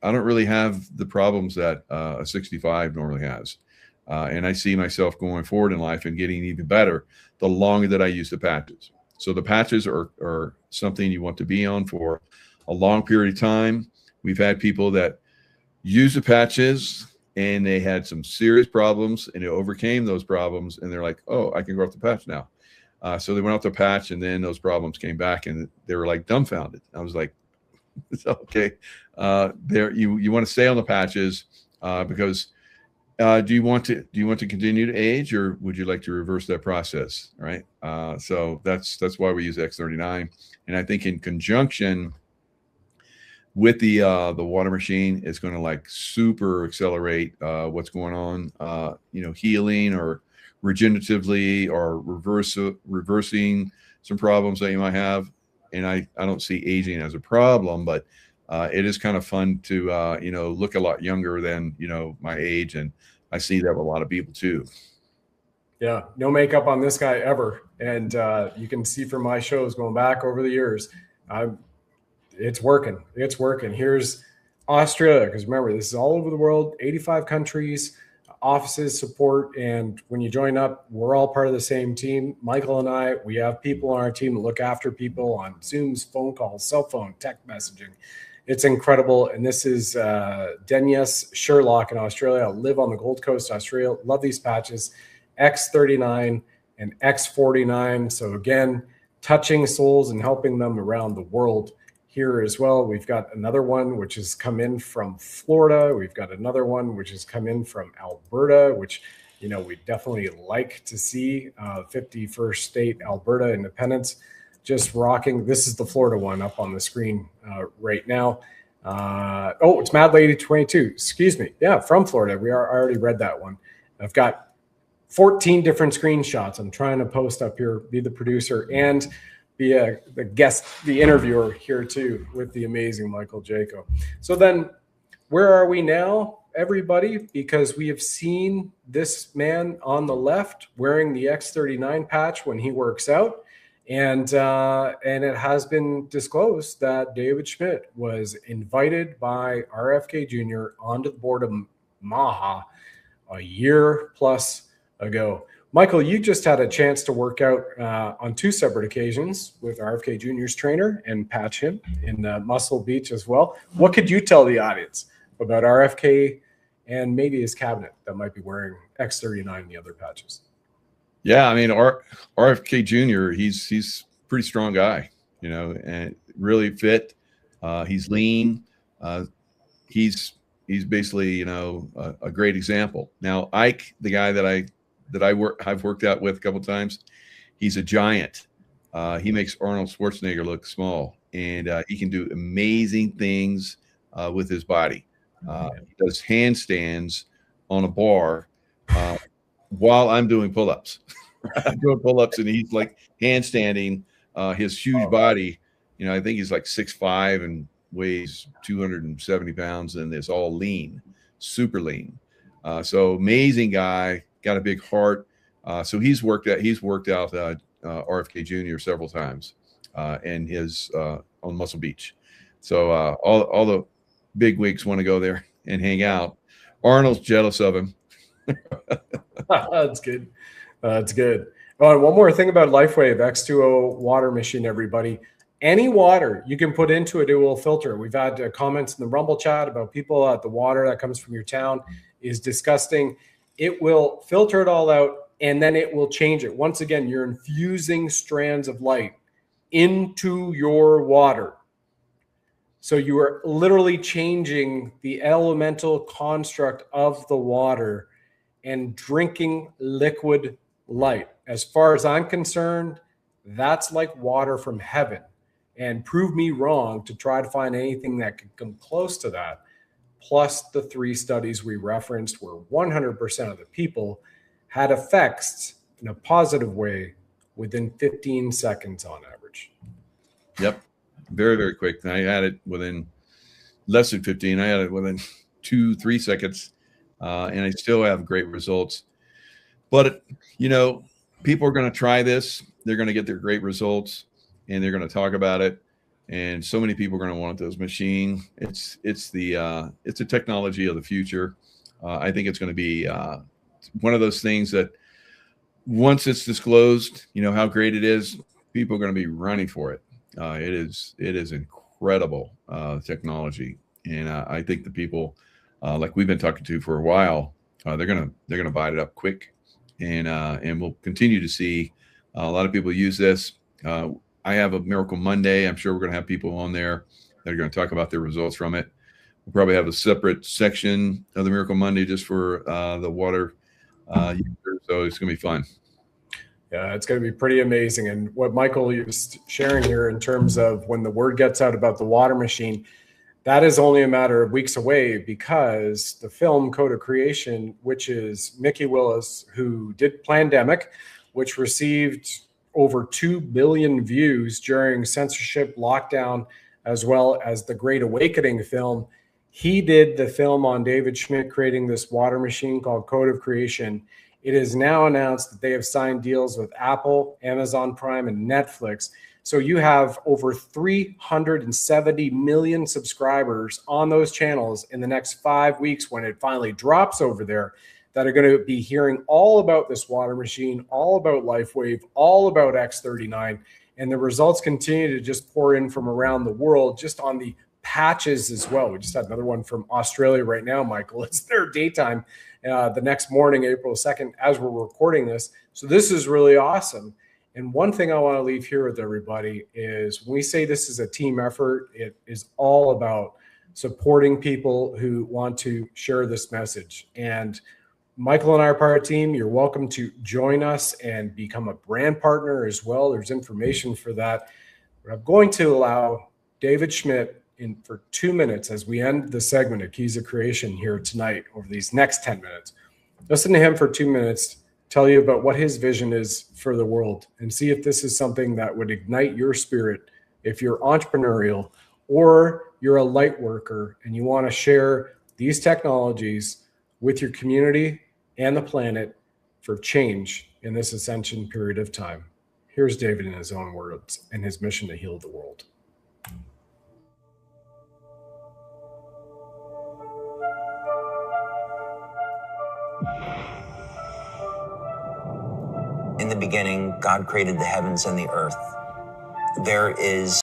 really have the problems that a 65 normally has. And I see myself going forward in life and getting even better the longer that I use the patches. So the patches are something you want to be on for a long period of time. We've had people that use the patches and they had some serious problems and they overcame those problems. And they're like, oh, I can go off the patch now. So they went off the patch and then those problems came back and they were like dumbfounded. I was like, it's okay. You want to stay on the patches because do you want to continue to age, or would you like to reverse that process? Right. So that's why we use X39. And I think in conjunction with the water machine, it's going to like super accelerate what's going on, healing or regeneratively or reversing some problems that you might have. And I don't see aging as a problem, but it is kind of fun to look a lot younger than my age, and I see that with a lot of people too. Yeah, no makeup on this guy ever, and you can see from my shows going back over the years, it's working. It's working. Here's Australia, because remember, this is all over the world, 85 countries, offices, support, and when you join up, we're all part of the same team. Michael and I, we have people on our team that look after people on Zooms, phone calls, cell phone, text messaging. It's incredible. And this is Denius Sherlock in Australia. I live on the Gold Coast, Australia. Love these patches, X39 and X49. So again, touching souls and helping them around the world. Here as well, we've got another one which has come in from Florida. We've got another one which has come in from Alberta, which we definitely like to see. 51st state Alberta independence, just rocking. This is the Florida one up on the screen right now. It's Mad Lady 22. Excuse me. Yeah, from Florida. I already read that one. I've got 14 different screenshots. I'm trying to post up here, be the producer, and be the guest, the interviewer here too, with the amazing Michael Jaco. So then where are we now, everybody? Because we have seen this man on the left wearing the X39 patch when he works out. And it has been disclosed that David Schmidt was invited by RFK Jr. onto the board of Maha a year plus ago. Michael, you just had a chance to work out on 2 separate occasions with RFK Jr.'s trainer and patch him in Muscle Beach as well. What could you tell the audience about RFK and maybe his cabinet that might be wearing X39 and the other patches? Yeah, I mean, RFK Jr., he's a pretty strong guy, and really fit. He's lean. He's basically, a great example. Now, Ike, the guy that I've worked out with a couple of times, he's a giant. He makes Arnold Schwarzenegger look small, and he can do amazing things with his body. He does handstands on a bar while I'm doing pull-ups. I'm doing pull-ups, and he's like handstanding his huge body. I think he's like 6'5" and weighs 270 pounds, and is all lean, super lean. So amazing guy. Got a big heart, so he's worked out RFK Jr. several times, and his on Muscle Beach. So all the big wigs want to go there and hang out. Arnold's jealous of him. That's good. That's good. Oh, and one more thing about LifeWave X2O water machine, everybody. Any water you can put into it, it will filter. We've had comments in the Rumble chat about people at the water that comes from your town is disgusting. It will filter it all out, and then it will change it. Once again, you're infusing strands of light into your water. So you are literally changing the elemental construct of the water and drinking liquid light. As far as I'm concerned, that's like water from heaven. And prove me wrong to try to find anything that could come close to that. Plus the 3 studies we referenced where 100% of the people had effects in a positive way within 15 seconds on average. Yep. Very, very quick. I had it within less than 15. I had it within 2-3 seconds, and I still have great results. But, people are going to try this. They're going to get their great results, and they're going to talk about it. And so many people are going to want this machine. It's a technology of the future. I think it's going to be one of those things that once it's disclosed, how great it is, people are going to be running for it. It is incredible technology, and I think the people like we've been talking to for a while, they're gonna bite it up quick, and we'll continue to see a lot of people use this. I have a Miracle Monday. I'm sure we're going to have people on there that are going to talk about their results from it. We'll probably have a separate section of the Miracle Monday just for the water users. So it's going to be fun. Yeah, it's going to be pretty amazing. And what Michael is sharing here in terms of when the word gets out about the water machine, that is only a matter of weeks away, because the film Code of Creation, which is Mickey Willis, who did Plandemic, which received over 2 billion views during censorship lockdown, as well as the Great Awakening film. He did the film on David Schmidt creating this water machine called Code of Creation. It is now announced that they have signed deals with Apple, Amazon Prime, and Netflix. So you have over 370 million subscribers on those channels in the next 5 weeks when it finally drops over there, that are going to be hearing all about this water machine, all about LifeWave, all about X39. And the results continue to just pour in from around the world, just on the patches as well. We just had another one from Australia right now, Michael. It's their daytime the next morning, April 2nd, as we're recording this. So this is really awesome. And one thing I want to leave here with everybody is, when we say this is a team effort, it is all about supporting people who want to share this message. And Michael and I are part of the team. You're welcome to join us and become a brand partner as well. There's information for that. But I'm going to allow David Schmidt in for 2 minutes as we end the segment of Keys of Creation here tonight, over these next 10 minutes. Listen to him for 2 minutes, tell you about what his vision is for the world, and see if this is something that would ignite your spirit if you're entrepreneurial or you're a light worker and you want to share these technologies with your community and the planet for change in this ascension period of time. Here's David in his own words and his mission to heal the world. In the beginning, God created the heavens and the earth. There is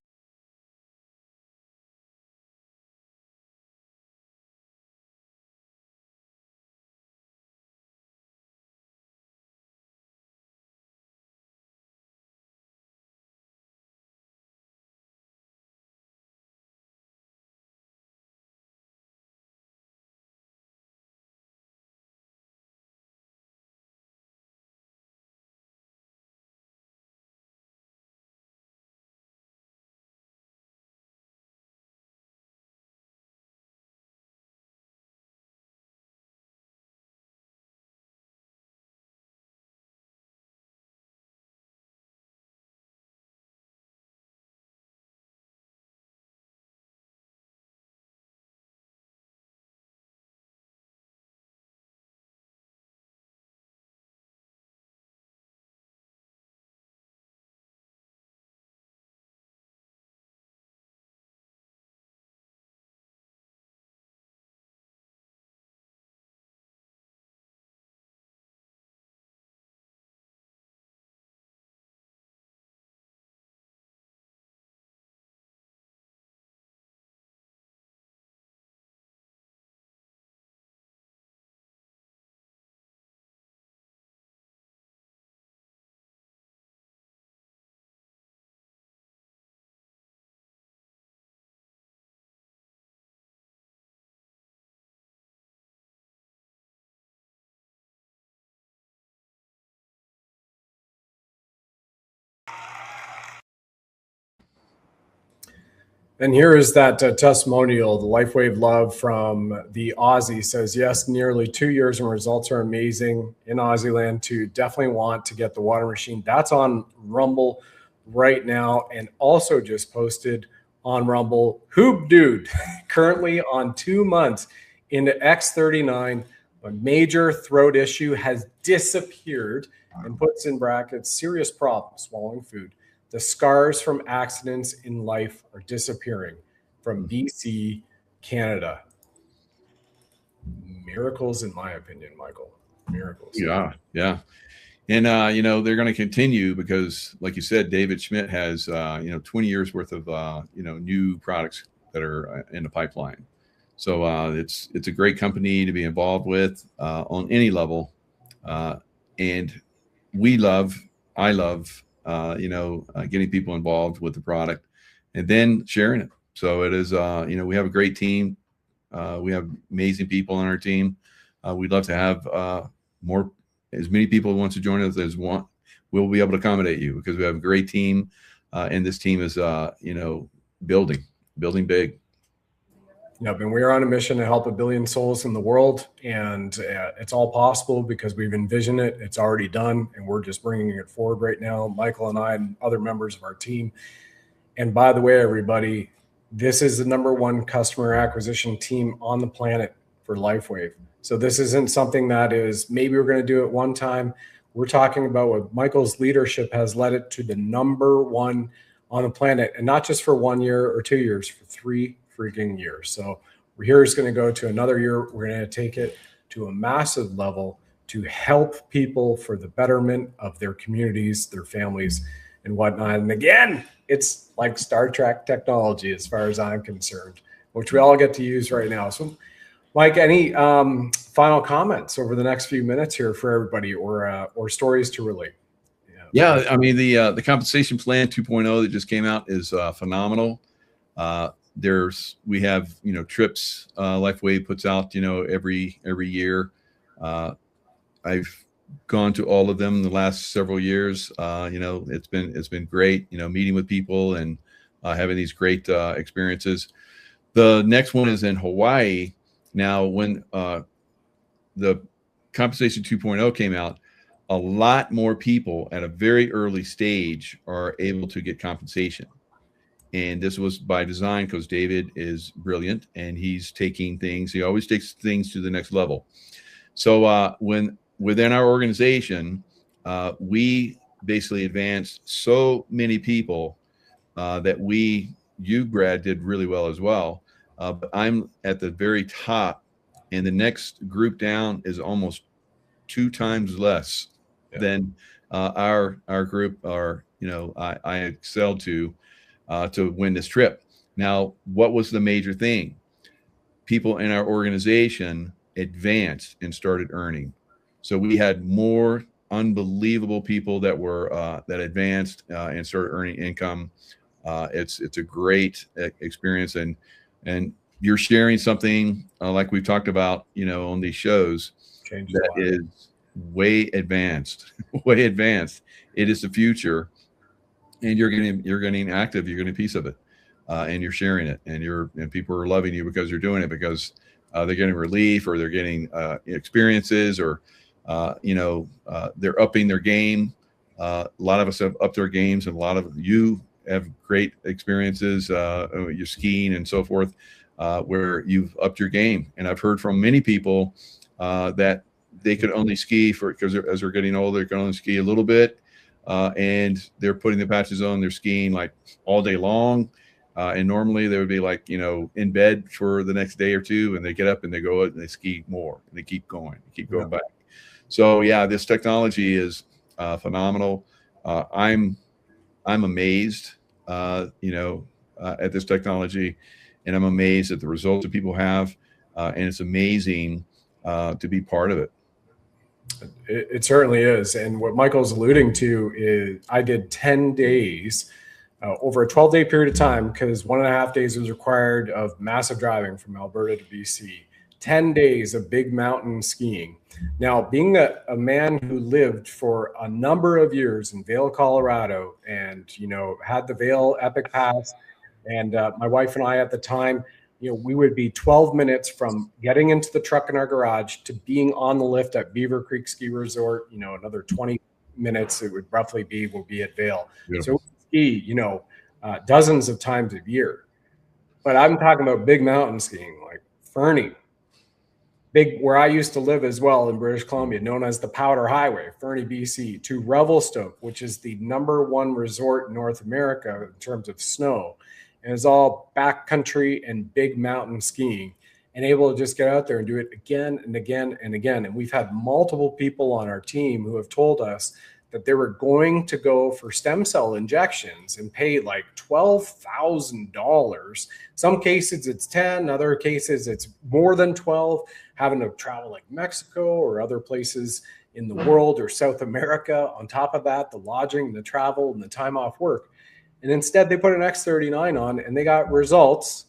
And here is that testimonial, the LifeWave love from the Aussie. Says, yes, nearly 2 years and results are amazing in Aussie land too. Definitely want to get the water machine. That's on Rumble right now, and also just posted on Rumble. Hoop Dude, currently on 2 months into X39. A major throat issue has disappeared, and puts in brackets, serious problem swallowing food. The scars from accidents in life are disappearing, from BC, Canada. Miracles, in my opinion, Michael. Miracles. Yeah, yeah. And, they're going to continue because, like you said, David Schmidt has, 20 years worth of, new products that are in the pipeline. So it's a great company to be involved with on any level. And I love, getting people involved with the product and then sharing it. So it is, we have a great team. We have amazing people on our team. We'd love to have as many people who want to join us as want. We'll be able to accommodate you because we have a great team. And this team is, building big. We are on a mission to help 1 billion souls in the world, and it's all possible because we've envisioned it. It's already done, and we're just bringing it forward right now, Michael and I and other members of our team. And by the way, everybody, this is the #1 customer acquisition team on the planet for LifeWave. So this isn't something that is maybe we're going to do it one time. We're talking about what Michael's leadership has led it to the #1 on the planet, and not just for 1 year or 2 years, for 3 freaking years. So here is going to go to another year. We're going to take it to a massive level to help people for the betterment of their communities, their families, and whatnot. And again, it's like Star Trek technology as far as I'm concerned, which we all get to use right now. So Mike, any final comments over the next few minutes here for everybody, or stories to relate? Yeah, I mean, the compensation plan 2.0 that just came out is phenomenal. We have, trips LifeWave puts out, every year. I've gone to all of them the last several years. It's been great, meeting with people and having these great experiences. The next one is in Hawaii. Now, when the compensation 2.0 came out, a lot more people at a very early stage are able to get compensation. And this was by design because David is brilliant and he always takes things to the next level. So when within our organization, we basically advanced so many people that you, Brad, did really well as well. But I'm at the very top, and the next group down is almost 2 times less than our group I excelled to win this trip. Now, what was the major thing? People in our organization advanced and started earning. So we had more unbelievable people that were that advanced and started earning income. It's a great experience, and you're sharing something like we've talked about, on these shows that is way advanced, way advanced. It is the future, and you're getting active. You're getting a piece of it, and you're sharing it, and people are loving you because you're doing it, because they're getting relief, or they're getting experiences, or they're upping their game. A lot of us have upped their games, and a lot of you have great experiences, you're skiing and so forth, where you've upped your game. And I've heard from many people that they could only ski because as they're getting older, they can only ski a little bit, and they're putting the patches on. They're skiing like all day long, and normally they would be like in bed for the next day or two, and they get up and they go out and they ski more, and they keep going back. So yeah, this technology is phenomenal. I'm amazed, at this technology, and I'm amazed at the results that people have, and it's amazing to be part of it. It certainly is. And what Michael's alluding to is I did 10 days over a 12-day period of time, because 1.5 days was required of massive driving from Alberta to BC. 10 days of big mountain skiing. Now, being a man who lived for a number of years in Vail, Colorado, and, had the Vail Epic Pass, and my wife and I at the time, we would be 12 minutes from getting into the truck in our garage to being on the lift at Beaver Creek Ski Resort. Another 20 minutes it would roughly will be at Vail. Beautiful. So we ski, dozens of times a year. But I'm talking about big mountain skiing, like Fernie. Where I used to live as well in British Columbia, known as the Powder Highway, Fernie, BC, to Revelstoke, which is the #1 resort in North America in terms of snow. And it's all backcountry and big mountain skiing, and able to just get out there and do it again and again and again. And we've had multiple people on our team who have told us that they were going to go for stem cell injections and pay like $12,000. Some cases it's 10, other cases it's more than 12, having to travel like Mexico or other places in the world or South America. On top of that, the lodging, the travel, and the time off work. And instead they put an X39 on, and they got results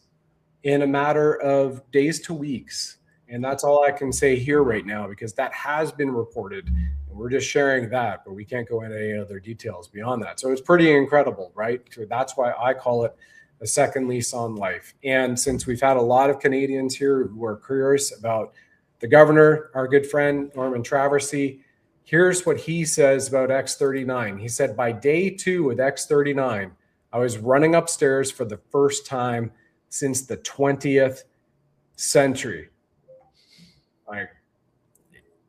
in a matter of days to weeks. And that's all I can say here right now, because that has been reported. And we're just sharing that, but we can't go into any other details beyond that. So it's pretty incredible, right? So that's why I call it a second lease on life. And since we've had a lot of Canadians here who are curious about the governor, our good friend Norman Traversy, here's what he says about X39. He said, by day 2 with X39, I was running upstairs for the first time since the 20th century. Like,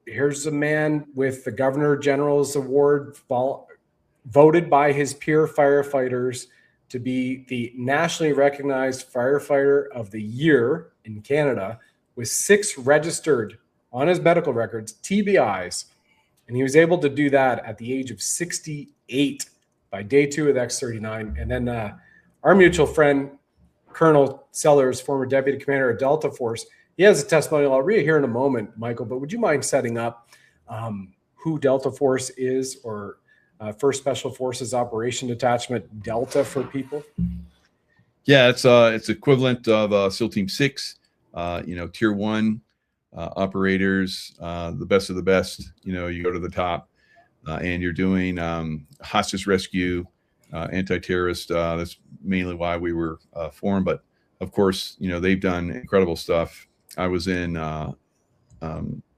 here's a man with the Governor General's Award, voted by his peer firefighters to be the nationally recognized firefighter of the year in Canada, with 6 registered on his medical records TBIs. And he was able to do that at the age of 68 by day 2 with X39. And then our mutual friend, Colonel Sellers, former deputy commander of Delta Force, he has a testimonial. I'll read it here in a moment, Michael, but would you mind setting up who Delta Force is, or First Special Forces Operation Detachment Delta for people? Yeah, it's equivalent of SEAL Team 6, Tier 1 operators, the best of the best. You go to the top, and you're doing hostage rescue, anti-terrorist. That's mainly why we were formed. But of course, they've done incredible stuff. I was in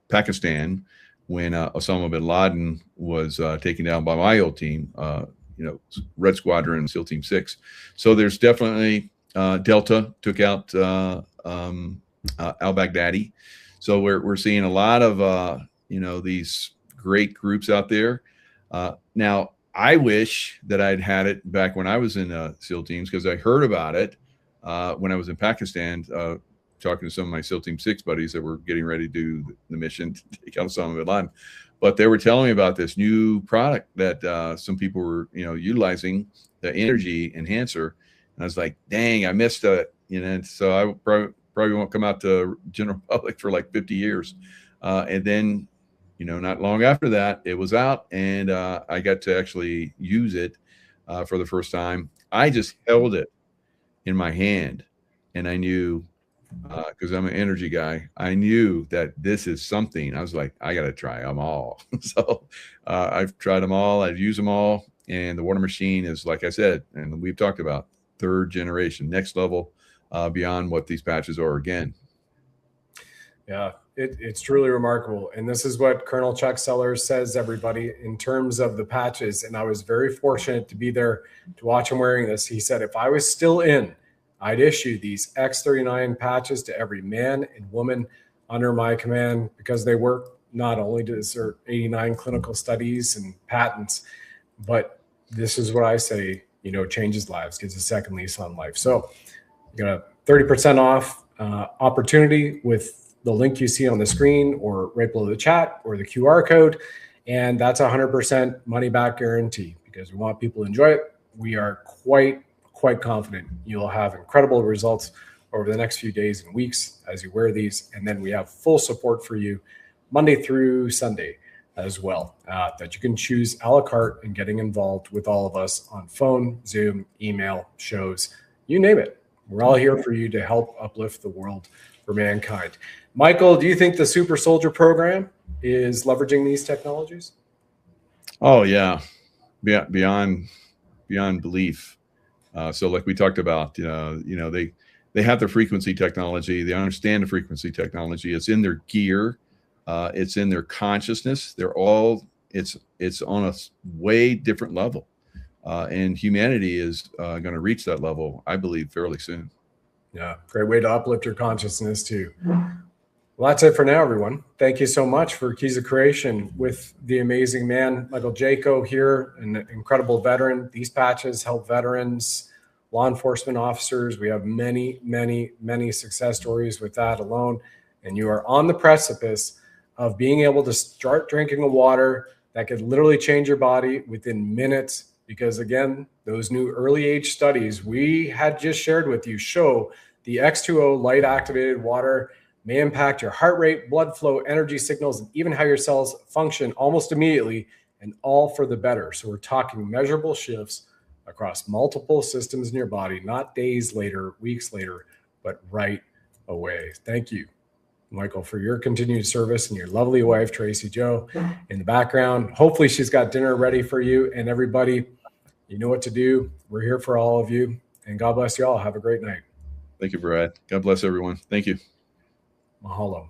Pakistan when Osama bin Laden was taken down by my old team, Red Squadron, SEAL Team 6. So there's definitely Delta took out al-Baghdadi. So we're seeing a lot of these great groups out there. Now, I wish that I'd had it back when I was in SEAL teams, because I heard about it when I was in Pakistan, talking to some of my SEAL Team 6 buddies that were getting ready to do the mission to take out Osama bin Laden. But they were telling me about this new product that some people were, utilizing, the energy enhancer. And I was like, dang, I missed it. So I probably won't come out to general public for like 50 years. And then, not long after that, it was out, and I got to actually use it for the first time. I just held it in my hand, and I knew, because I'm an energy guy, I knew that this is something. I was like, I got to try them all. So I've tried them all. I've used them all. And the water machine is, like I said, and we've talked about, 3rd generation, next level, beyond what these patches are again. Yeah, it's truly remarkable. And this is what Colonel Chuck Sellers says, everybody, in terms of the patches. And I was very fortunate to be there to watch him wearing this. He said, if I was still in, I'd issue these X39 patches to every man and woman under my command, because they work not only to assert 89 clinical studies and patents, but this is what I say, changes lives, gives a second lease on life. So you got a 30% off opportunity with the link you see on the screen, or right below the chat, or the QR code. And that's 100% money back guarantee, because we want people to enjoy it. We are quite confident you'll have incredible results over the next few days and weeks as you wear these. And then we have full support for you Monday through Sunday as well, that you can choose a la carte and getting involved with all of us on phone, Zoom, email, shows, you name it. We're all here for you to help uplift the world for mankind. Michael, do you think the Super Soldier program is leveraging these technologies? Oh yeah, beyond belief. So like we talked about, they have the frequency technology. They understand the frequency technology. It's in their gear. It's in their consciousness. It's on a way different level. And humanity is going to reach that level, I believe, fairly soon. Yeah, great way to uplift your consciousness too. Well, that's it for now, everyone. Thank you so much for Keys of Creation with the amazing man, Michael Jaco here, an incredible veteran. These patches help veterans, law enforcement officers. We have many, many, many success stories with that alone. And you are on the precipice of being able to start drinking a water that could literally change your body within minutes. Because again, those new early age studies we had just shared with you show the X2O light activated water may impact your heart rate, blood flow, energy signals, and even how your cells function almost immediately, and all for the better. So we're talking measurable shifts across multiple systems in your body, not days later, weeks later, but right away. Thank you, Michael, for your continued service, and your lovely wife, Tracy Joe, in the background. Hopefully she's got dinner ready for you, and everybody, you know what to do. We're here for all of you. And God bless you all. Have a great night. Thank you, Brad. God bless everyone. Thank you. Mahalo.